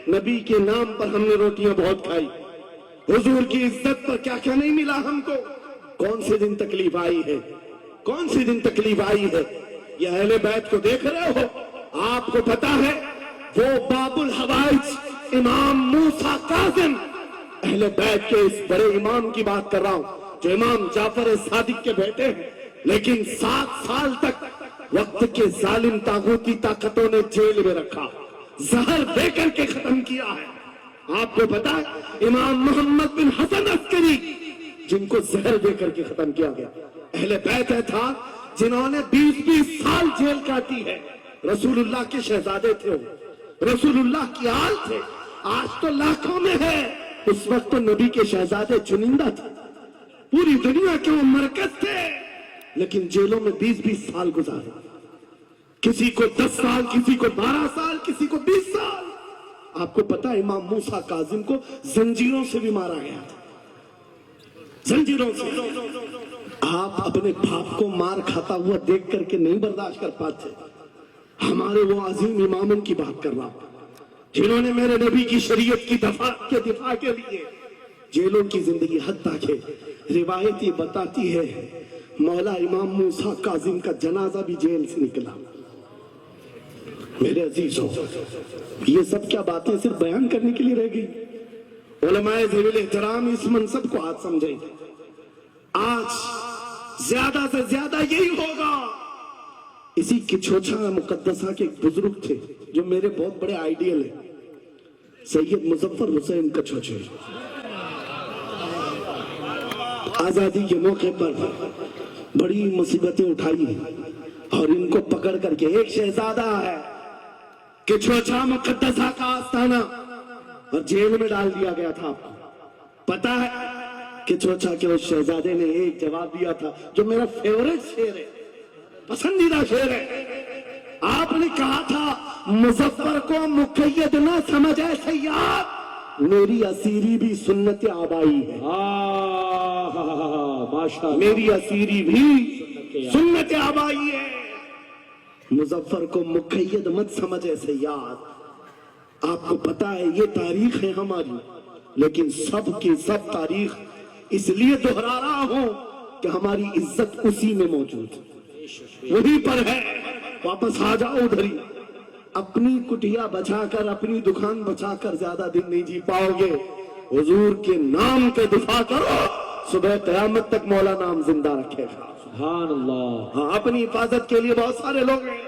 نبی کے نام پر ہم نے روٹیاں بہت کھائی، حضور کی عزت پر کیا کیا نہیں ملا ہم کو، کون سے دن تکلیف آئی ہے، کون سی دن تکلیف آئی ہے؟ یہ اہل بیت کو دیکھ رہے ہو، آپ کو پتا ہے وہ باب الحوائج امام موسیٰ کاظم، اہل بیت کے اس بڑے امام کی بات کر رہا ہوں جو امام جعفر صادق کے بیٹے ہیں، لیکن 7 سال تک وقت کے ظالم طاغوتی طاقتوں نے جیل میں رکھا، زہر دے کر کے ختم کیا ہے۔ آپ کو پتا ہے امام محمد بن حسن عسکری جن کو زہر دے کر کے ختم کیا گیا، اہل بیت تھا جنہوں نے 20 سال جیل کاٹی ہے، رسول اللہ کے شہزادے تھے، رسول اللہ کی آل تھے، آج تو لاکھوں میں ہے، اس وقت تو نبی کے شہزادے چنندہ تھے، پوری دنیا کے وہ مرکز تھے، لیکن جیلوں میں 20 سال گزارے، کسی کو 10 سال، کسی کو 12 سال، کسی کو 20 سال۔ آپ کو پتا ہے امام موسیٰ کاظم کو زنجیروں سے بھی مارا گیا تھا، زنجیروں سے۔ آپ اپنے باپ کو مار کھاتا ہوا دیکھ کر کے نہیں برداشت کر پاتے، ہمارے وہ عظیم اماموں کی بات کر رہا ہوں جنہوں نے میرے نبی کی شریعت کی دفاع کے لیے جیلوں کی زندگی حد تک ہے۔ روایت یہ بتاتی ہے مولا امام موسیٰ کاظم کا جنازہ بھی جیل سے نکلا، میرے عزیزوں، یہ سب کیا باتیں صرف بیان کرنے کے لیے رہ گئی؟ علماء ذوی الاحترام اس منصب کو آج سمجھیں۔ آج زیادہ سے زیادہ یہی ہوگا۔ اسی کچھوچھا مقدسہ کے ایک بزرگ تھے جو میرے بہت بڑے آئیڈیل ہیں، سید مظفر حسین کچھوچھے۔ آزادی کے موقع پر بڑی مصیبتیں اٹھائی اور ان کو پکڑ کر کے ایک شہزادہ ہے کچھوچھا مقدسہ کا آستانہ، اور جیل میں ڈال دیا گیا تھا۔ آپ کو پتا ہے کچھوچھا کے اس شہزادے نے ایک جواب دیا تھا جو میرا فیورٹ شعر ہے، پسندیدہ شعر ہے۔ آپ نے کہا تھا مظفر کو مقید نہ سمجھے سیاد، میری اسیری بھی سنت آبائی ہے۔ ماشاء اللہ، میری اسیری بھی سنت آبائی ہے۔ مظفر کو مقید مت سمجھے سیاد۔ آپ کو پتا ہے یہ تاریخ ہے ہماری، لیکن سب کی سب تاریخ اس لیے دہرا رہا ہوں کہ ہماری عزت اسی میں موجود ہے، وہیں پر ہے۔ واپس آ جاؤ ادھر ہی۔ اپنی کٹیا بچا کر، اپنی دکان بچا کر زیادہ دن نہیں جی پاؤ گے۔ حضور کے نام کے دفاع کرو، صبح قیامت تک مولا نام زندہ رکھے گا۔ سبحان اللہ۔ ہاں، اپنی حفاظت کے لیے بہت سارے لوگ ہیں،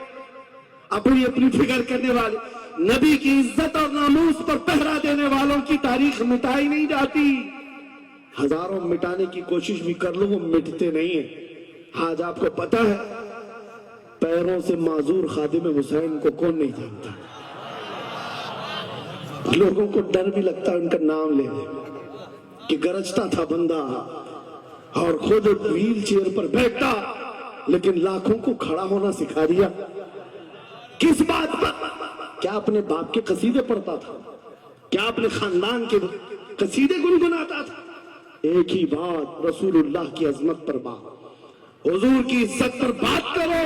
اپنی اپنی فکر کرنے والے۔ نبی کی عزت اور ناموس پر پہرا دینے والوں کی تاریخ مٹائی نہیں جاتی۔ ہزاروں مٹانے کی کوشش بھی کر لو، وہ مٹتے نہیں ہیں۔ آج آپ کو پتا ہے پیروں سے معذور خادم حسین کو کون نہیں جانتا؟ لوگوں کو ڈر بھی لگتا ہے ان کا نام لینے کہ گرجتا تھا بندہ اور خود ویل چیئر پر بیٹھتا، لیکن لاکھوں کو کھڑا ہونا سکھا دیا۔ کس بات پر؟ کیا اپنے باپ کے قصیدے پڑھتا تھا؟ کیا اپنے خاندان کے قصیدے گنگناتا تھا؟ ایک ہی بات، رسول اللہ کی عظمت پر بات، حضور کی عزت پر بات کرو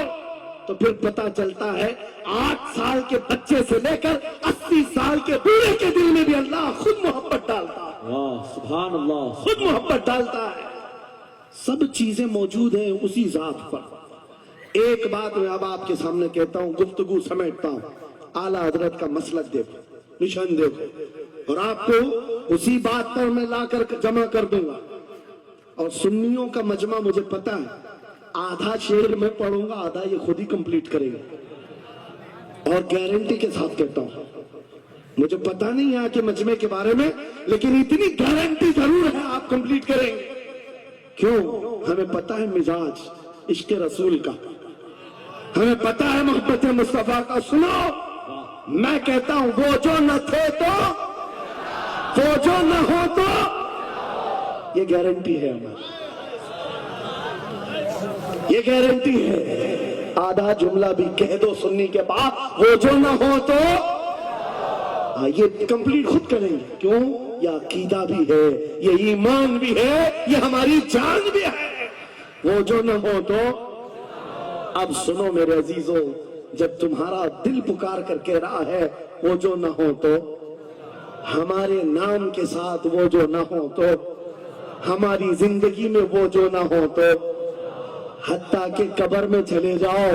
تو پھر پتا چلتا ہے 8 سال کے بچے سے لے کر 80 سال کے بوڑھے کے دل میں بھی اللہ خود محبت ڈالتا ہے۔ سبحان اللہ، خود محبت ڈالتا ہے۔ سب چیزیں موجود ہیں اسی ذات پر۔ ایک بات میں اب آپ کے سامنے کہتا ہوں، گفتگو سمیٹتا ہوں۔ اعلیٰ حضرت کا مسلک دیکھو، مشن دیکھو، اور آپ کو اسی بات پر میں لا کر جمع کر دوں گا۔ اور سنیوں کا مجمع مجھے پتا ہے، آدھا شعر میں پڑھوں گا، آدھا یہ خود ہی کمپلیٹ کرے گا، اور گارنٹی کے ساتھ کہتا ہوں۔ مجھے پتا نہیں یہاں کے مجمع کے بارے میں، لیکن اتنی گارنٹی ضرور ہے آپ کمپلیٹ کریں گے۔ کیوں؟ ہمیں پتا ہے مزاج عشق رسول کا، ہمیں پتا ہے محبت مصطفیٰ کا۔ سنو، میں کہتا ہوں وہ جو نہ تھے تو، وہ جو نہ ہو تو، یہ گارنٹی ہے ہماری، یہ گارنٹی ہے۔ آدھا جملہ بھی کہہ دو سنی کے بعد، وہ جو نہ ہو تو، یہ کمپلیٹ خود کریں گے۔ کیوں؟ یہ عقیدہ بھی ہے، یہ ایمان بھی ہے، یہ ہماری جان بھی ہے۔ وہ جو نہ ہو تو۔ اب سنو میرے عزیزوں، جب تمہارا دل پکار کر کہہ رہا ہے وہ جو نہ ہو تو، ہمارے نام کے ساتھ وہ جو نہ ہو تو، ہماری زندگی میں وہ جو نہ ہو تو، حتیٰ کہ قبر میں چلے جاؤ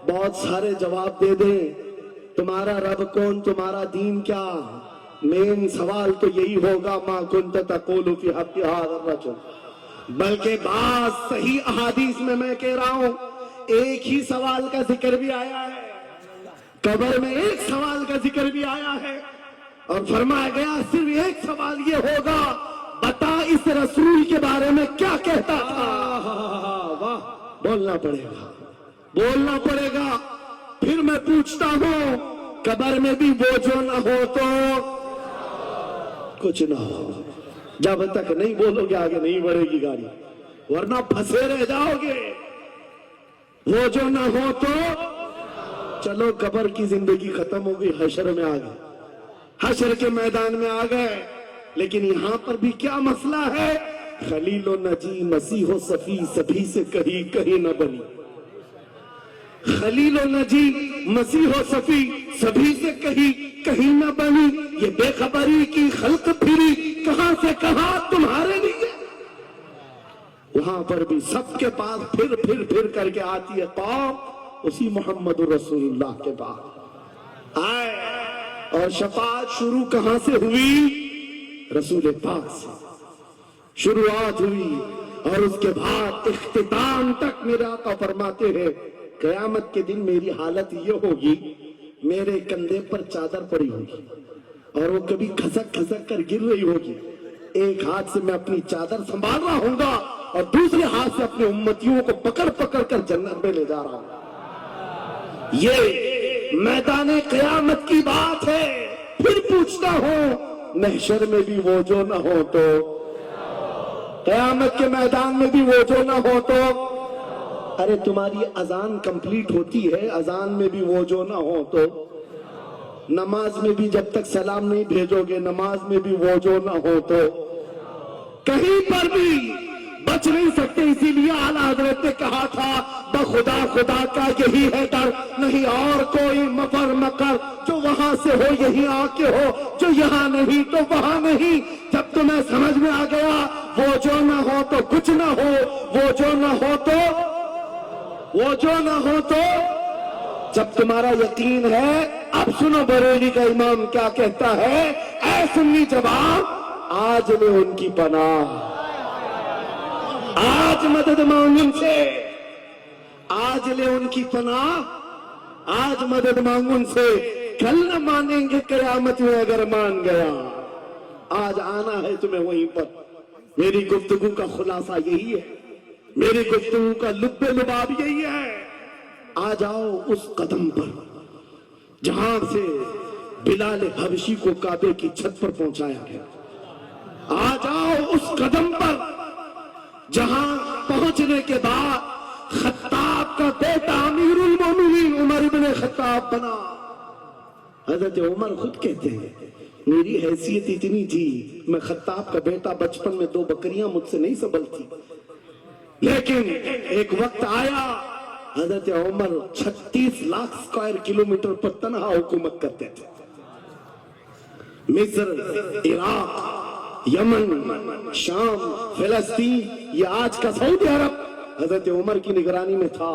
بہت سارے جواب دے دیں، تمہارا رب کون، تمہارا دین کیا، مین سوال تو یہی ہوگا ما کنت تقول فی حق ھذا الرجل۔ بلکہ بعض صحیح احادیث میں کہہ رہا ہوں ایک ہی سوال کا ذکر بھی آیا ہے، قبر میں ایک سوال کا ذکر بھی آیا ہے، اور فرمایا گیا صرف ایک سوال یہ ہوگا، بتا اس رسول کے بارے میں کیا کہتا تھا۔ بولنا پڑے گا، بولنا پڑے گا۔ پھر میں پوچھتا ہوں قبر میں بھی وہ جو نہ ہو تو کچھ نہ ہو۔ جب تک نہیں بولو گے آگے نہیں بڑھے گی گاڑی، ورنہ پھنسے رہ جاؤ گے۔ وہ جو نہ ہو تو چلو قبر کی زندگی ختم ہو گئی، حشر میں آ گئے، حشر کے میدان میں آ گئے، لیکن یہاں پر بھی کیا مسئلہ ہے؟ خلیل و نجی مسیح و صفی سبھی سے کہیں نہ بنی، خلیل و نجی مسیح و صفی سبھی سے کہیں نہ بنی، یہ بے خبری کی خلق پھری کہاں سے کہاں تمہارے لیے۔ وہاں پر بھی سب کے پاس پھر کر کے آتی ہے قوم اسی محمد رسول اللہ کے پاس۔ آئے اور شفاعت شروع کہاں سے ہوئی؟ رسول پاک سے شروعات ہوئی، اور اس کے بعد اختتام تک میرے آقا فرماتے ہیں قیامت کے دن میری حالت یہ ہوگی، میرے کندھے پر چادر پڑی ہوگی اور وہ کبھی کھسک کھسک کر گر رہی ہوگی، ایک ہاتھ سے میں اپنی چادر سنبھال رہا ہوں گا اور دوسرے ہاتھ سے اپنے امتیوں کو پکڑ پکڑ کر جنت میں لے جا رہا ہوں۔ یہ میدان قیامت کی بات ہے۔ پھر پوچھتا ہوں محشر میں بھی وہ جو نہ ہو تو، قیامت کے میدان میں بھی وہ جو نہ ہو تو، ارے تمہاری اذان کمپلیٹ ہوتی ہے، اذان میں بھی وہ جو نہ ہو تو، نماز میں بھی جب تک سلام نہیں بھیجو گے نماز میں بھی وہ جو نہ ہو تو، کہیں پر بھی بچ نہیں سکتے۔ اسی لیے اعلیٰ حضرت نے کہا تھا بخدا خدا کا یہی ہے ڈر، نہیں اور کوئی مفر مکر، جو وہاں سے ہو یہی آ کے ہو، جو یہاں نہیں تو وہاں نہیں۔ جب تمہیں سمجھ میں آ گیا وہ جو نہ ہو تو کچھ نہ ہو، وہ جو نہ ہو تو، وہ جو نہ ہو تو، جب تمہارا یقین ہے اب سنو بریلی کا امام کیا کہتا ہے، اے سنی جواب آج لے ان کی پناہ، آج مدد مانگ ان سے، آج لے ان کی پناہ، آج مدد مانگ ان سے، کل نہ مانیں گے قیامت میں اگر مان گیا۔ آج آنا ہے تمہیں وہیں پر۔ میری گفتگو کا خلاصہ یہی ہے، میری گفتگو کا لب لباب یہی ہے، آ جاؤ اس قدم پر جہاں سے بلال حبشی کو کعبے کی چھت پر پہنچایا گیا، آ جاؤ اس قدم پر جہاں پہنچنے کے بعد خطاب کا بیٹا امیر المومنین عمر بن خطاب بنا۔ حضرت عمر خود کہتے ہیں میری حیثیت اتنی تھی، میں خطاب کا بیٹا، بچپن میں 2 بکریاں مجھ سے نہیں سنبھلتی، لیکن ایک وقت آیا حضرت عمر 36 لاکھ اسکوائر کلومیٹر پر تنہا حکومت کرتے تھے۔ مصر، عراق، یمن، شام، فلسطین، یہ آج کا سعودی عرب حضرت عمر کی نگرانی میں تھا۔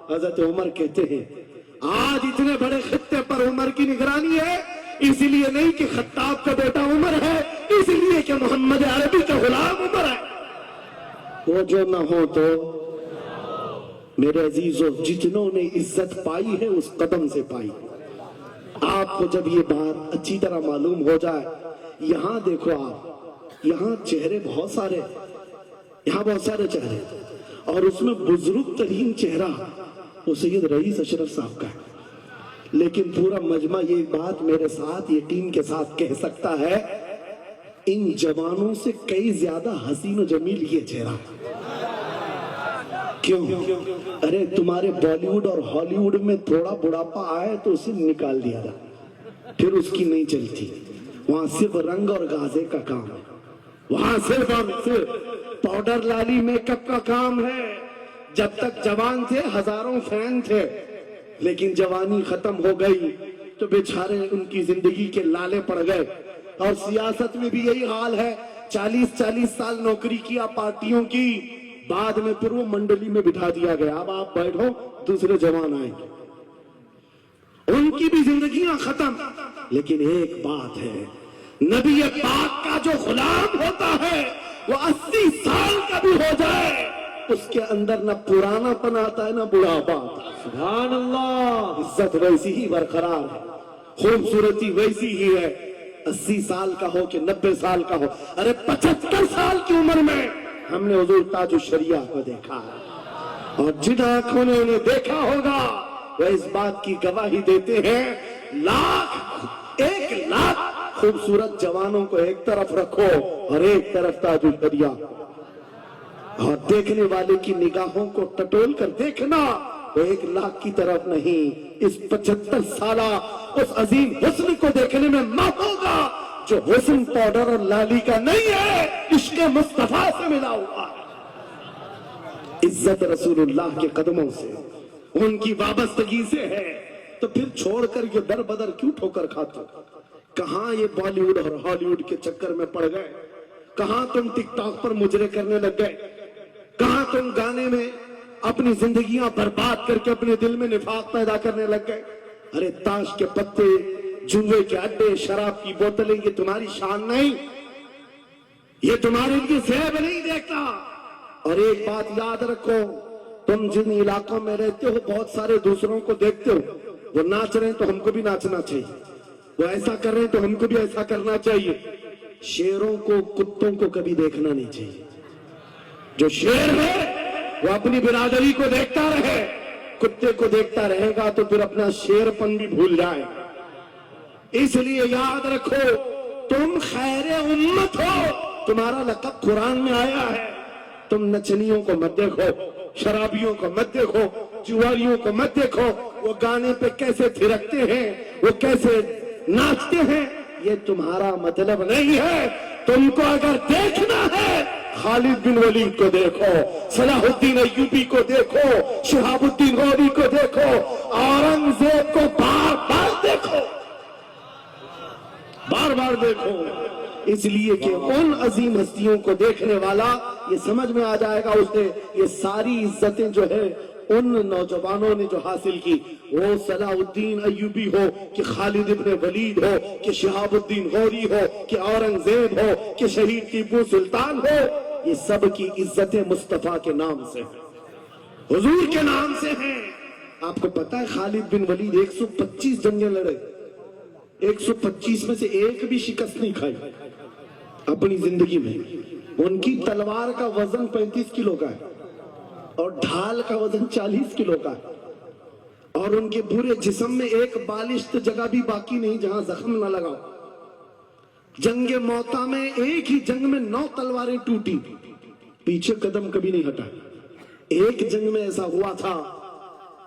حضرت عمر کہتے ہیں آج اتنے بڑے خطے پر عمر کی نگرانی ہے، اسی لیے نہیں کہ خطاب کا بیٹا عمر ہے، اسی لیے کہ محمد عربی کا غلام عمر ہے۔ وہ جو نہ ہو تو، میرے عزیزوں جتنوں نے عزت پائی ہے اس قدم سے پائی۔ آپ کو جب یہ بات اچھی طرح معلوم ہو جائے، یہاں دیکھو آپ، یہاں چہرے بہت سارے، یہاں بہت سارے چہرے، اور اس میں بزرگ ترین چہرہ وہ سید رئیس اشرف صاحب کا ہے، لیکن پورا مجمع یہ بات میرے ساتھ یقین کے ساتھ کہہ سکتا ہے ان جوانوں سے کئی زیادہ حسین و جمیل یہ چہرہ۔ کیوں؟ ارے تمہارے بالی ووڈ اور ہالی ووڈ میں تھوڑا بڑھاپا آئے تو اسے نکال دیا جائے، پھر اس کی نہیں چلتی، وہاں صرف رنگ اور گازے کا کام ہے، وہاں صرف اور صرف پاؤڈر لالی میک اپ کا کام ہے۔ جب تک جوان تھے ہزاروں فین تھے، لیکن جوانی ختم ہو گئی تو بیچارے ان کی زندگی کے لالے پڑ گئے۔ اور سیاست میں بھی یہی حال ہے، 40 سال نوکری کیا پارٹیوں کی، بعد میں پھر وہ منڈلی میں بٹھا دیا گیا، اب آپ بیٹھو دوسرے جوان آئیں گے، ان کی بھی زندگیاں ختم۔ لیکن ایک بات ہے، نبی پاک کا جو غلام ہوتا ہے وہ 80 سال کا بھی ہو جائے اس کے اندر نہ پرانا پن آتا ہے نہ بڑھاپا آتا ہے۔ سبحان اللہ۔ عزت ویسی ہی برقرار ہے، خوبصورتی ویسی ہی ہے، 80 سال کا ہو کہ 90 سال کا ہو۔ ارے 75 سال کی عمر میں ہم نے حضور تاج الشریعہ کو دیکھا ہے، اور جن آنکھوں نے انہیں دیکھا ہوگا وہ اس بات کی گواہی دیتے ہیں، 1 لاکھ خوبصورت جوانوں کو ایک طرف رکھو اور ایک طرف تاج الشریعہ، اور دیکھنے والے کی نگاہوں کو ٹٹول کر دیکھنا، وہ 1 لاکھ کی طرف نہیں، اس 75 سالہ اس عظیم حسن کو دیکھنے میں موت ہوگا جو حسن پاؤڈر اور لالی کا نہیں ہے، عشق مصطفیٰ سے ملا ہوا ہے، عزت رسول اللہ کے قدموں سے، ان کی وابستگی سے ہے۔ تو پھر چھوڑ کر یہ در بدر کیوں ٹھوکر کھاتے؟ کہاں یہ بالی ووڈ اور ہالی ووڈ کے چکر میں پڑ گئے؟ کہاں تم ٹک ٹاک پر مجرے کرنے لگ گئے؟ کہاں تم گانے میں اپنی زندگیاں برباد کر کے اپنے دل میں نفاق پیدا کرنے لگ گئے؟ ارے تاش کے پتے، جوئے کے اڈے، شراب کی بوتلیں، یہ تمہاری شان نہیں، یہ تمہاری کی صحت نہیں دیکھتا۔ اور ایک بات یاد رکھو، تم جن علاقوں میں رہتے ہو بہت سارے دوسروں کو دیکھتے ہو، وہ ناچ رہے ہیں تو ہم کو بھی ناچنا چاہیے، وہ ایسا کر رہے ہیں تو ہم کو بھی ایسا کرنا چاہیے۔ شیروں کو، کتوں کو کبھی دیکھنا نہیں چاہیے۔ جو شیر ہے وہ اپنی برادری کو دیکھتا رہے، کتے کو دیکھتا رہے گا تو پھر اپنا شیر پن بھی بھول جائے۔ اس لیے یاد رکھو، تم خیر امت ہو، تمہارا لقب قرآن میں آیا ہے۔ تم نچنیوں کو مت دیکھو، شرابیوں کو مت دیکھو، جواریوں کو مت دیکھو، وہ گانے پہ کیسے تھرکتے ہیں، وہ کیسے ناچتے ہیں، یہ تمہارا مطلب نہیں ہے۔ تم کو اگر دیکھنا ہے، خالد بن ولید کو دیکھو، صلاح الدین ایوبی کو دیکھو، شہاب الدین غوری کو دیکھو، اورنگزیب کو بار بار دیکھو، بار بار دیکھو۔ اس لیے کہ ان عظیم ہستیوں کو دیکھنے والا یہ سمجھ میں آ جائے گا اس نے یہ ساری عزتیں جو ہے ان نوجوانوں نے جو حاصل کی، وہ صلاح الدین ایوبی ہو کہ خالد ابن ولید ہو کہ شہاب الدین غوری ہو کہ اورنگزیب ہو کہ شہید ٹیپو سلطان ہو، یہ سب کی عزتیں مصطفیٰ کے نام سے ہیں، حضور کے نام سے ہیں۔ آپ کو پتا ہے خالد بن ولید 125 جنگیں لڑے، 125 میں سے ایک بھی شکست نہیں کھائی اپنی زندگی میں۔ ان کی تلوار کا وزن 35 کلو کا ہے اور ڈھال کا وزن 40 کلو کا ہے، اور ان کے پورے جسم میں ایک بالشت جگہ بھی باقی نہیں جہاں زخم نہ لگا۔ جنگ موتا میں ایک ہی جنگ میں 9 تلواریں ٹوٹی، پیچھے قدم کبھی نہیں ہٹا۔ ایک جنگ میں ایسا ہوا تھا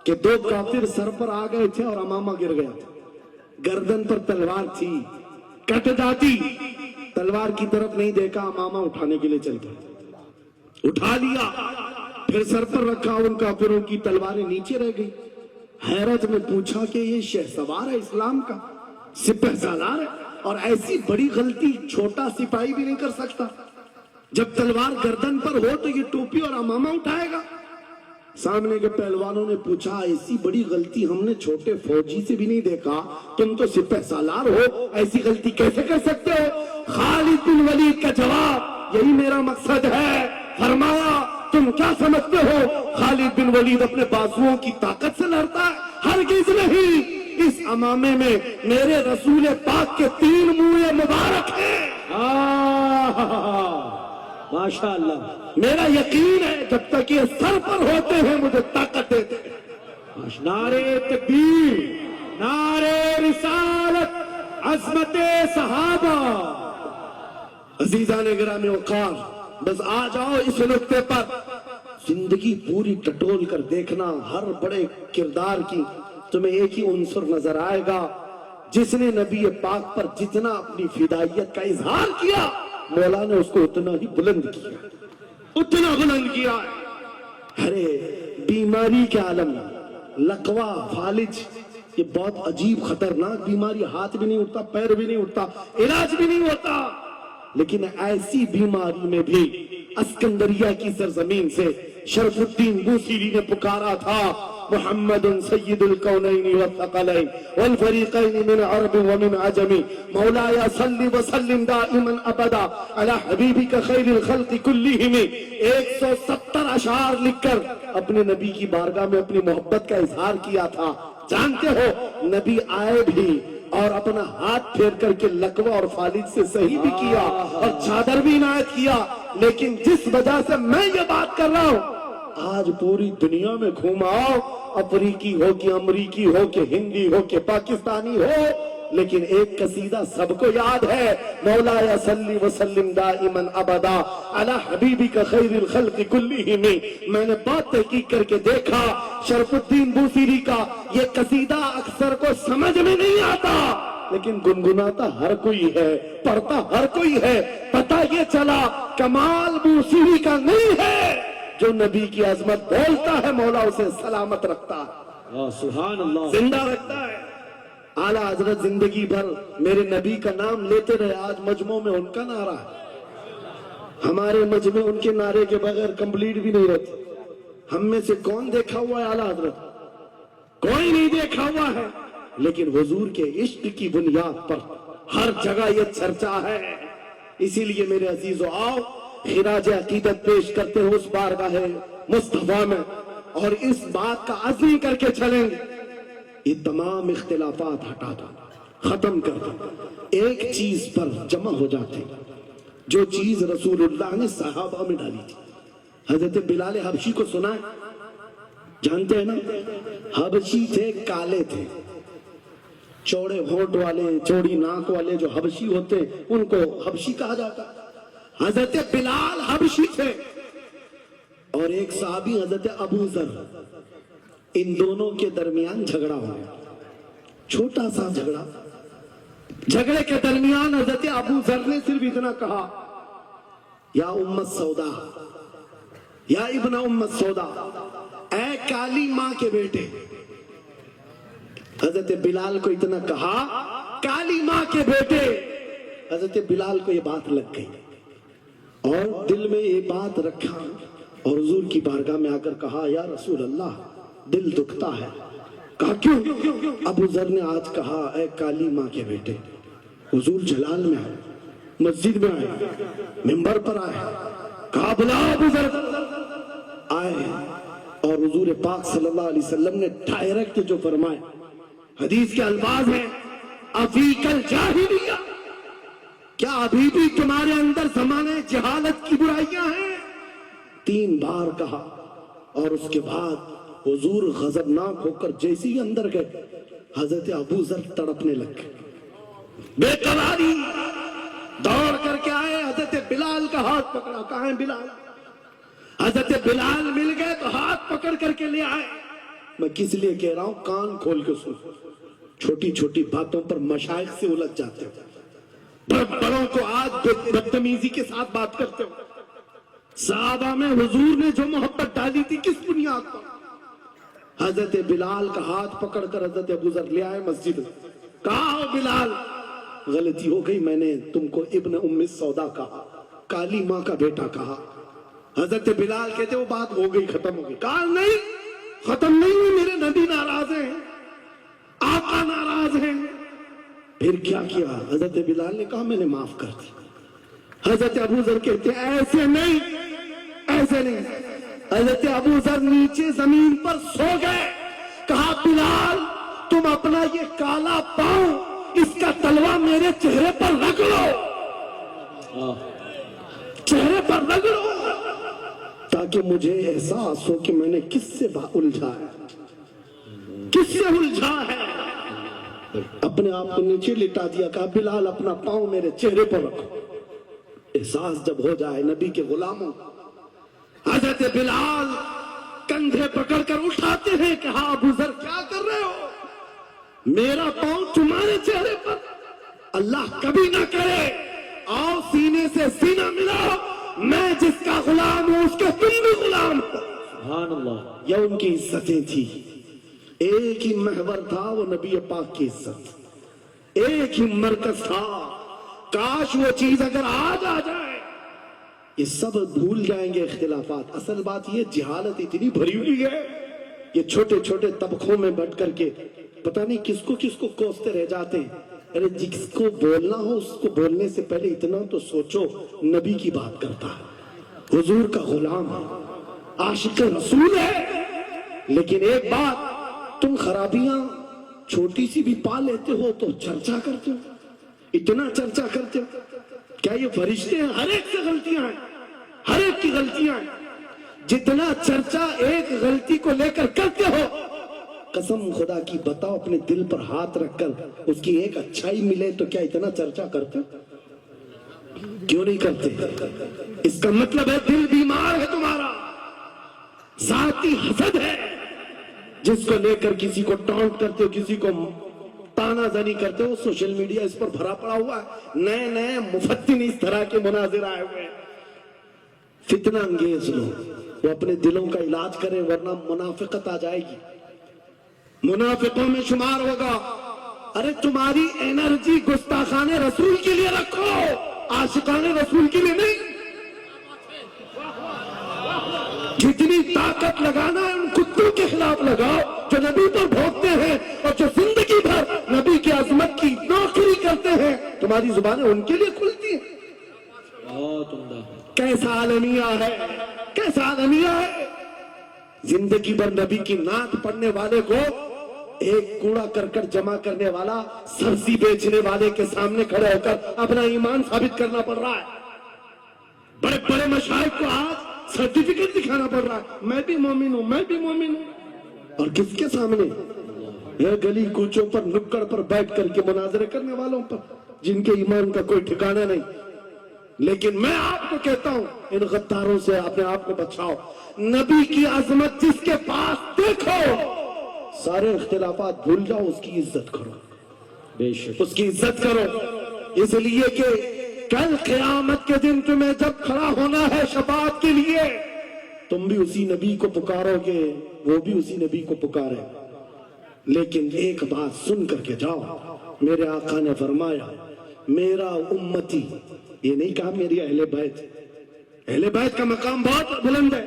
کہ 2 کافر سر پر آ گئے تھے اور امامہ گر گیا تھا، گردن پر تلوار تھی، کٹ جاتی، تلوار کی طرف نہیں دیکھا، امامہ اٹھانے کے لیے چل گئے، اٹھا لیا، پھر سر پر رکھا، ان کافروں کی تلواریں نیچے رہ گئی۔ حیرت میں پوچھا کہ یہ شہسوار ہے اسلام کا، سپہ سالار ہے، اور ایسی بڑی غلطی چھوٹا سپاہی بھی نہیں کر سکتا۔ جب تلوار گردن پر ہو تو یہ ٹوپی اور امامہ اٹھائے گا۔ سامنے کے پہلوانوں نے پوچھا ایسی بڑی غلطی ہم نے چھوٹے فوجی سے بھی نہیں دیکھا، تم تو سپہ سالار ہو، ایسی غلطی کیسے کر سکتے ہو؟ خالد بن ولید کا جواب یہی میرا مقصد ہے، فرمایا تم کیا سمجھتے ہو خالد بن ولید اپنے بازوؤں کی طاقت سے لڑتا ہے؟ ہرگز نہیں۔ اس امامے میں میرے رسول پاک کے 3 منہ مبارک ہیں۔ ماشاءاللہ، میرا یقین ہے جب تک یہ سر پر ہوتے ہیں مجھے طاقت دیتے ہیں۔ نعرے تکبیر، نعرے رسالت، عظمت صحابہ۔ عزیزان گرامی وقار، بس آ جاؤ اس نقطے پر، زندگی پوری ٹٹول کر دیکھنا، ہر بڑے کردار کی تمہیں ایک ہی عنصر نظر آئے گا، جس نے نبی پاک پر جتنا اپنی فدائیت کا اظہار کیا، مولا نے اس کو اتنا ہی بلند کیا، اتنا بلند کیا۔ ارے بیماری کے عالم، لقوا، فالج، یہ بہت عجیب خطرناک بیماری، ہاتھ بھی نہیں اٹھتا، پیر بھی نہیں اٹھتا، علاج بھی نہیں ہوتا، لیکن ایسی بیماری میں بھی اسکندریہ کی سرزمین سے شرف الدین بوسیری نے پکارا تھا، محمد سید الکونین والثقلین والفریقین من عرب ومن عجم، مولایا صلی وسلم دائما ابدا علی حبیبک خیر الخلق کلہم۔ 170 اشعار لکھ کر اپنے نبی کی بارگاہ میں اپنی محبت کا اظہار کیا تھا۔ جانتے ہو نبی آئے بھی اور اپنا ہاتھ پھیر کر کے لقوہ اور فالج سے صحیح بھی کیا اور چادر بھی عنایت کیا، لیکن جس وجہ سے میں یہ بات کر رہا ہوں، آج پوری دنیا میں گھوماؤ، افریقی ہو کہ امریکی ہو کہ ہندی ہو کہ پاکستانی ہو، لیکن ایک قصیدہ سب کو یاد ہے، مولایا صلی وسلم دائما ابدا علی حبیبک خیر الخلق کلہم۔ میں نے بات تحقیق کر کے دیکھا، شرف الدین بوسیری کا یہ قصیدہ اکثر کو سمجھ میں نہیں آتا، لیکن گنگناتا ہر کوئی ہے، پڑھتا ہر کوئی ہے۔ پتہ یہ چلا کمال بوسیری کا نہیں ہے، جو نبی کی عظمت بولتا ہے مولا اسے سلامت رکھتا ہے، سبحان اللہ، زندہ رکھتا ہے۔ اعلیٰ حضرت زندگی بھر میرے نبی کا نام لیتے رہے، آج مجمع میں ان کا نعرہ ہے، ہمارے مجمع ان کے نعرے کے بغیر کمپلیٹ بھی نہیں رہتے۔ ہم میں سے کون دیکھا ہوا ہے اعلیٰ حضرت؟ کوئی نہیں دیکھا ہوا ہے، لیکن حضور کے عشق کی بنیاد پر ہر جگہ یہ چرچا ہے. اسی لیے میرے عزیزو آؤ خراج عقیدت پیش کرتے ہو اس بارگاہ مصطفیٰ میں اور اس بات کا عزم کر کے چلیں گے یہ تمام اختلافات ہٹا دو, ختم کر دو, ایک چیز پر جمع ہو جاتے جو چیز رسول اللہ نے صحابہ میں ڈالی تھی. حضرت بلال حبشی کو سنا ہے, جانتے ہیں نا, حبشی تھے, کالے تھے, چوڑے ہونٹ والے, چوڑی ناک والے جو حبشی ہوتے ان کو حبشی کہا جاتا. حضرت بلال حبشی تھے اور ایک صحابی حضرت ابو ذر, ان دونوں کے درمیان جھگڑا ہو گیا, چھوٹا سا جھگڑا. جھگڑے کے درمیان حضرت ابو ذر نے صرف اتنا کہا, یا ام السودا, یا ابن ام السودا, اے کالی ماں کے بیٹے. حضرت بلال کو اتنا کہا, کالی ماں کے بیٹے. حضرت بلال کو یہ بات لگ گئی اور دل میں یہ بات رکھا اور حضور کی بارگاہ میں آ کر کہا, یا رسول اللہ دل دکھتا ہے. کہا کیوں؟ ابو ذر نے آج کہا اے کالی ماں کے بیٹے. حضور جلال میں آئے, مسجد میں آئے, منبر پر آئے, کہا بلاؤ ابو ذر. آئے اور حضور پاک صلی اللہ علیہ وسلم نے ڈائریکٹ جو فرمائے, حدیث کے الفاظ ہیں, افیک الجاہلیہ, کیا ابھی بھی تمہارے اندر زمانے جہالت کی برائیاں ہیں؟ 3 بار کہا اور اس کے بعد حضور غضبناک ہو کر جیسے ہی اندر گئے حضرت ابو ذر تڑپنے لگ گئے, بے قراری. دوڑ کر کے آئے, حضرت بلال کا ہاتھ پکڑا, کہاں ہے بلال؟ حضرت بلال مل گئے تو ہاتھ پکڑ کر کے لے آئے. میں کس لیے کہہ رہا ہوں, کان کھول کے سن. چھوٹی چھوٹی باتوں پر مشائخ سے الجھ جاتے ہو, بڑوں کو آج بدتمیزی کے ساتھ بات کرتے ہو. صحابہ میں حضور نے جو محبت ڈالی تھی کس بنیاد پر؟ حضرت بلال کا ہاتھ پکڑ کر حضرت ابو ذر لے آئے مسجد میں. کہا ہو بلال, غلطی ہو گئی, میں نے تم کو ابن ام سودا کہا, کالی ماں کا بیٹا کہا. حضرت بلال کہتے وہ بات ہو گئی, ختم ہو گئی. کہا نہیں, ختم نہیں ہوئی, میرے نبی ناراض ہیں, آقا ناراض ہیں. پھر کیا کیا؟ حضرت بلال نے کہا میں نے معاف کر دی. حضرت ابو ذر کہتے ایسے نہیں, ایسے نہیں. حضرت ابو ذر نیچے زمین پر سو گئے. کہا بلال تم اپنا یہ کالا پاؤں, اس کا تلوا میرے چہرے پر رگڑو, چہرے پر رگڑو, تاکہ مجھے احساس ہو کہ میں نے کس سے الجھا ہے, کس سے الجھا ہے. اپنے آپ کو نیچے لٹا دیا. کہا بلال اپنا پاؤں میرے چہرے پر رکھو. احساس جب ہو جائے نبی کے غلاموں, حضرت بلال کندھے پکڑ کر اٹھاتے ہیں. کہا ابو ذر کیا کر رہے ہو, میرا پاؤں تمہارے چہرے پر, اللہ کبھی نہ کرے. آؤ سینے سے سینہ ملاؤ, میں جس کا غلام ہوں اس کے تم بھی غلام ہو. سبحان اللہ. یہ ان کی عزتیں تھی, ایک ہی محور تھا وہ نبی پاک کی عزت, ایک ہی مرکز تھا. کاش وہ چیز اگر آج آ جائے, یہ سب بھول جائیں گے اختلافات. اصل بات یہ جہالت اتنی بھری ہوئی ہے, یہ چھوٹے چھوٹے طبقوں میں بٹ کر کے پتہ نہیں کس کو کوستے رہ جاتے ہیں. ارے جس کو بولنا ہو اس کو بولنے سے پہلے اتنا تو سوچو, نبی کی بات کرتا ہے, حضور کا غلام ہے, عاشق رسول ہے. لیکن ایک بات, تم خرابیاں چھوٹی سی بھی پا لیتے ہو تو چرچا کرتے ہو, اتنا چرچا کرتے ہو. کیا یہ فرشتے ہیں؟ ہر ایک سے غلطیاں ہیں, ہر ایک کی غلطیاں ہیں. جتنا چرچا ایک غلطی کو لے کر کرتے ہو, قسم خدا کی بتاؤ اپنے دل پر ہاتھ رکھ کر اس کی ایک اچھائی ملے تو کیا اتنا چرچا کرتے؟ کیوں نہیں کرتے؟ اس کا مطلب ہے دل بیمار ہے تمہارا, ذاتی حسد ہے, جس کو لے کر کسی کو ٹانٹ کرتے ہو, کسی کو تانا زنی کرتے ہو. سوشل میڈیا اس پر بھرا پڑا ہوا ہے, نئے نئے مفتن اس طرح کے مناظر آئے ہوئے ہیں. فتنہ انگیز لوگ, وہ اپنے دلوں کا علاج کریں ورنہ منافقت آ جائے گی, منافقوں میں شمار ہوگا. ارے تمہاری انرجی گستاخان رسول کے لیے رکھو, عاشقان رسول کے لیے نہیں. جتنی طاقت لگانا ہے ان کتوں کے خلاف لگاؤ جو نبی پر بھونکتے ہیں اور جو زندگی بھر ہماری زبانیں ان کے لیے کھلتی ہیں. بہت عمدہ. کیسا عالمیہ ہے, کیسا عالمیہ ہے. زندگی بھر نبی کی نعت پڑھنے والے کو ایک کوڑا کرکٹ جمع کرنے والا سبزی بیچنے والے کے سامنے کھڑے ہو کر اپنا ایمان ثابت کرنا پڑ رہا ہے. بڑے بڑے مشائخ کو آج سرٹیفکیٹ دکھانا پڑ رہا ہے, میں بھی مومن ہوں, میں بھی مومن ہوں. اور کس کے سامنے؟ یہ گلی کوچوں پر نکڑ پر بیٹھ کر کے مناظرے کرنے والوں پر جن کے ایمان کا کوئی ٹھکانہ نہیں. لیکن میں آپ کو کہتا ہوں, ان غداروں سے اپنے آپ کو بچاؤ. نبی کی عظمت جس کے پاس دیکھو, سارے اختلافات بھول جاؤ, اس کی عزت کرو, بے شک. اس کی عزت کرو. اس لیے کہ کل قیامت کے دن تمہیں جب کھڑا ہونا ہے شفاعت کے لیے, تم بھی اسی نبی کو پکارو گے, وہ بھی اسی نبی کو پکارے. لیکن ایک بات سن کر کے جاؤ, میرے آقا نے فرمایا میرا امتی, یہ نہیں کہا میری اہل بیت, اہل بیت کا مقام بہت بلند ہے.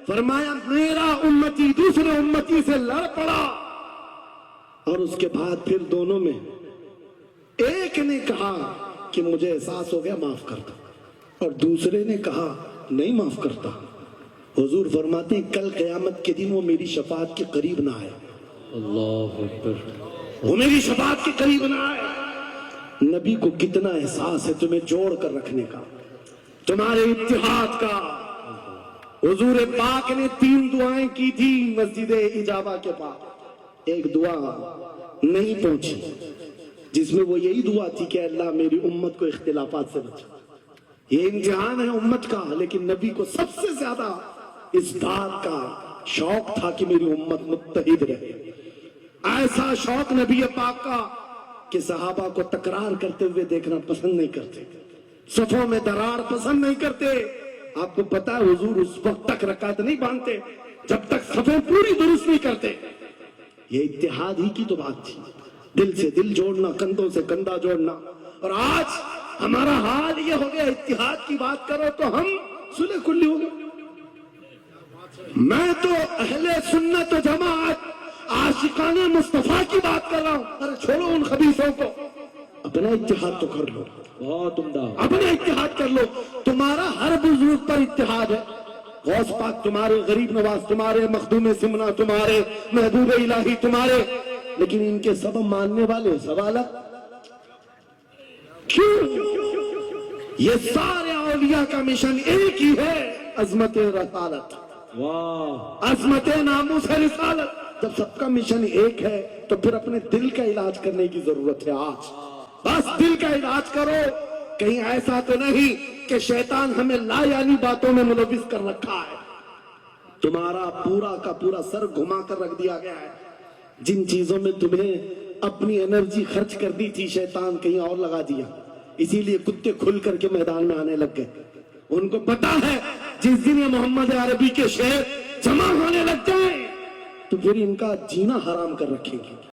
فرمایا میرا امتی دوسرے امتی سے لڑ پڑا, اور اس کے بعد پھر دونوں میں ایک نے کہا کہ مجھے احساس ہو گیا معاف کر دو, اور دوسرے نے کہا نہیں معاف کرتا. حضور فرماتے ہیں کل قیامت کے دن وہ میری شفاعت کے قریب نہ آئے, اللہ اکبر. وہ میری شفاعت کے قریب نہ آئے. نبی کو کتنا احساس ہے تمہیں جوڑ کر رکھنے کا, تمہارے اتحاد کا. حضور پاک نے 3 دعائیں کی تھی مسجد اجابہ کے پاس. ایک دعا نہیں پہنچی جس میں وہ یہی دعا تھی کہ اللہ میری امت کو اختلافات سے بچا. یہ امتحان ہے امت کا, لیکن نبی کو سب سے زیادہ اس بات کا شوق تھا کہ میری امت متحد رہے. ایسا شوق نبی پاک کا کہ صحابہ کو تکرار کرتے ہوئے دیکھنا پسند نہیں کرتے, صفوں میں درار پسند نہیں کرتے. آپ کو پتا ہے حضور اس وقت تک رکعت نہیں باندھتے جب تک صفیں پوری درست نہیں کرتے. یہ اتحاد ہی کی تو بات تھی, دل سے دل جوڑنا, کندھوں سے کندھا جوڑنا. اور آج ہمارا حال یہ ہو گیا, اتحاد کی بات کرو تو ہم صلح کلی ہو گئے. میں تو اہل سنت و جماعت عاشقان مصطفیٰ کی بات کر رہا ہوں. ارے چھوڑو ان خبیثوں کو, اپنا اتحاد تو کر لو, بہت عمدہ. اپنا اتحاد کر لو. تمہارا ہر بزرگ پر اتحاد ہے, غوث پاک تمہارے, غریب نواز تمہارے, مخدوم سمنا تمہارے, محبوب الہی تمہارے, لیکن ان کے سب ماننے والے سب الگ. کیوں؟ یہ سارے اولیاء کا مشن ایک ہی ہے, عظمت رسالت, واہ. عظمت ناموس رسالت. جب سب کا مشن ایک ہے تو پھر اپنے دل کا علاج کرنے کی ضرورت ہے. آج بس دل کا علاج کرو. کہیں ایسا تو نہیں کہ شیطان ہمیں لا یعنی باتوں میں ملوث کر رکھا ہے. تمہارا پورا کا پورا سر گھما کر رکھ دیا گیا ہے. جن چیزوں میں تمہیں اپنی انرجی خرچ کرنی تھی شیطان کہیں اور لگا دیا. اسی لیے کتے کھل کر کے میدان میں آنے لگ گئے. ان کو پتا ہے جس دن یہ محمد عربی کے شعر جمع ہونے لگ جائیں تو پھر ان کا جینا حرام کر رکھیں گے.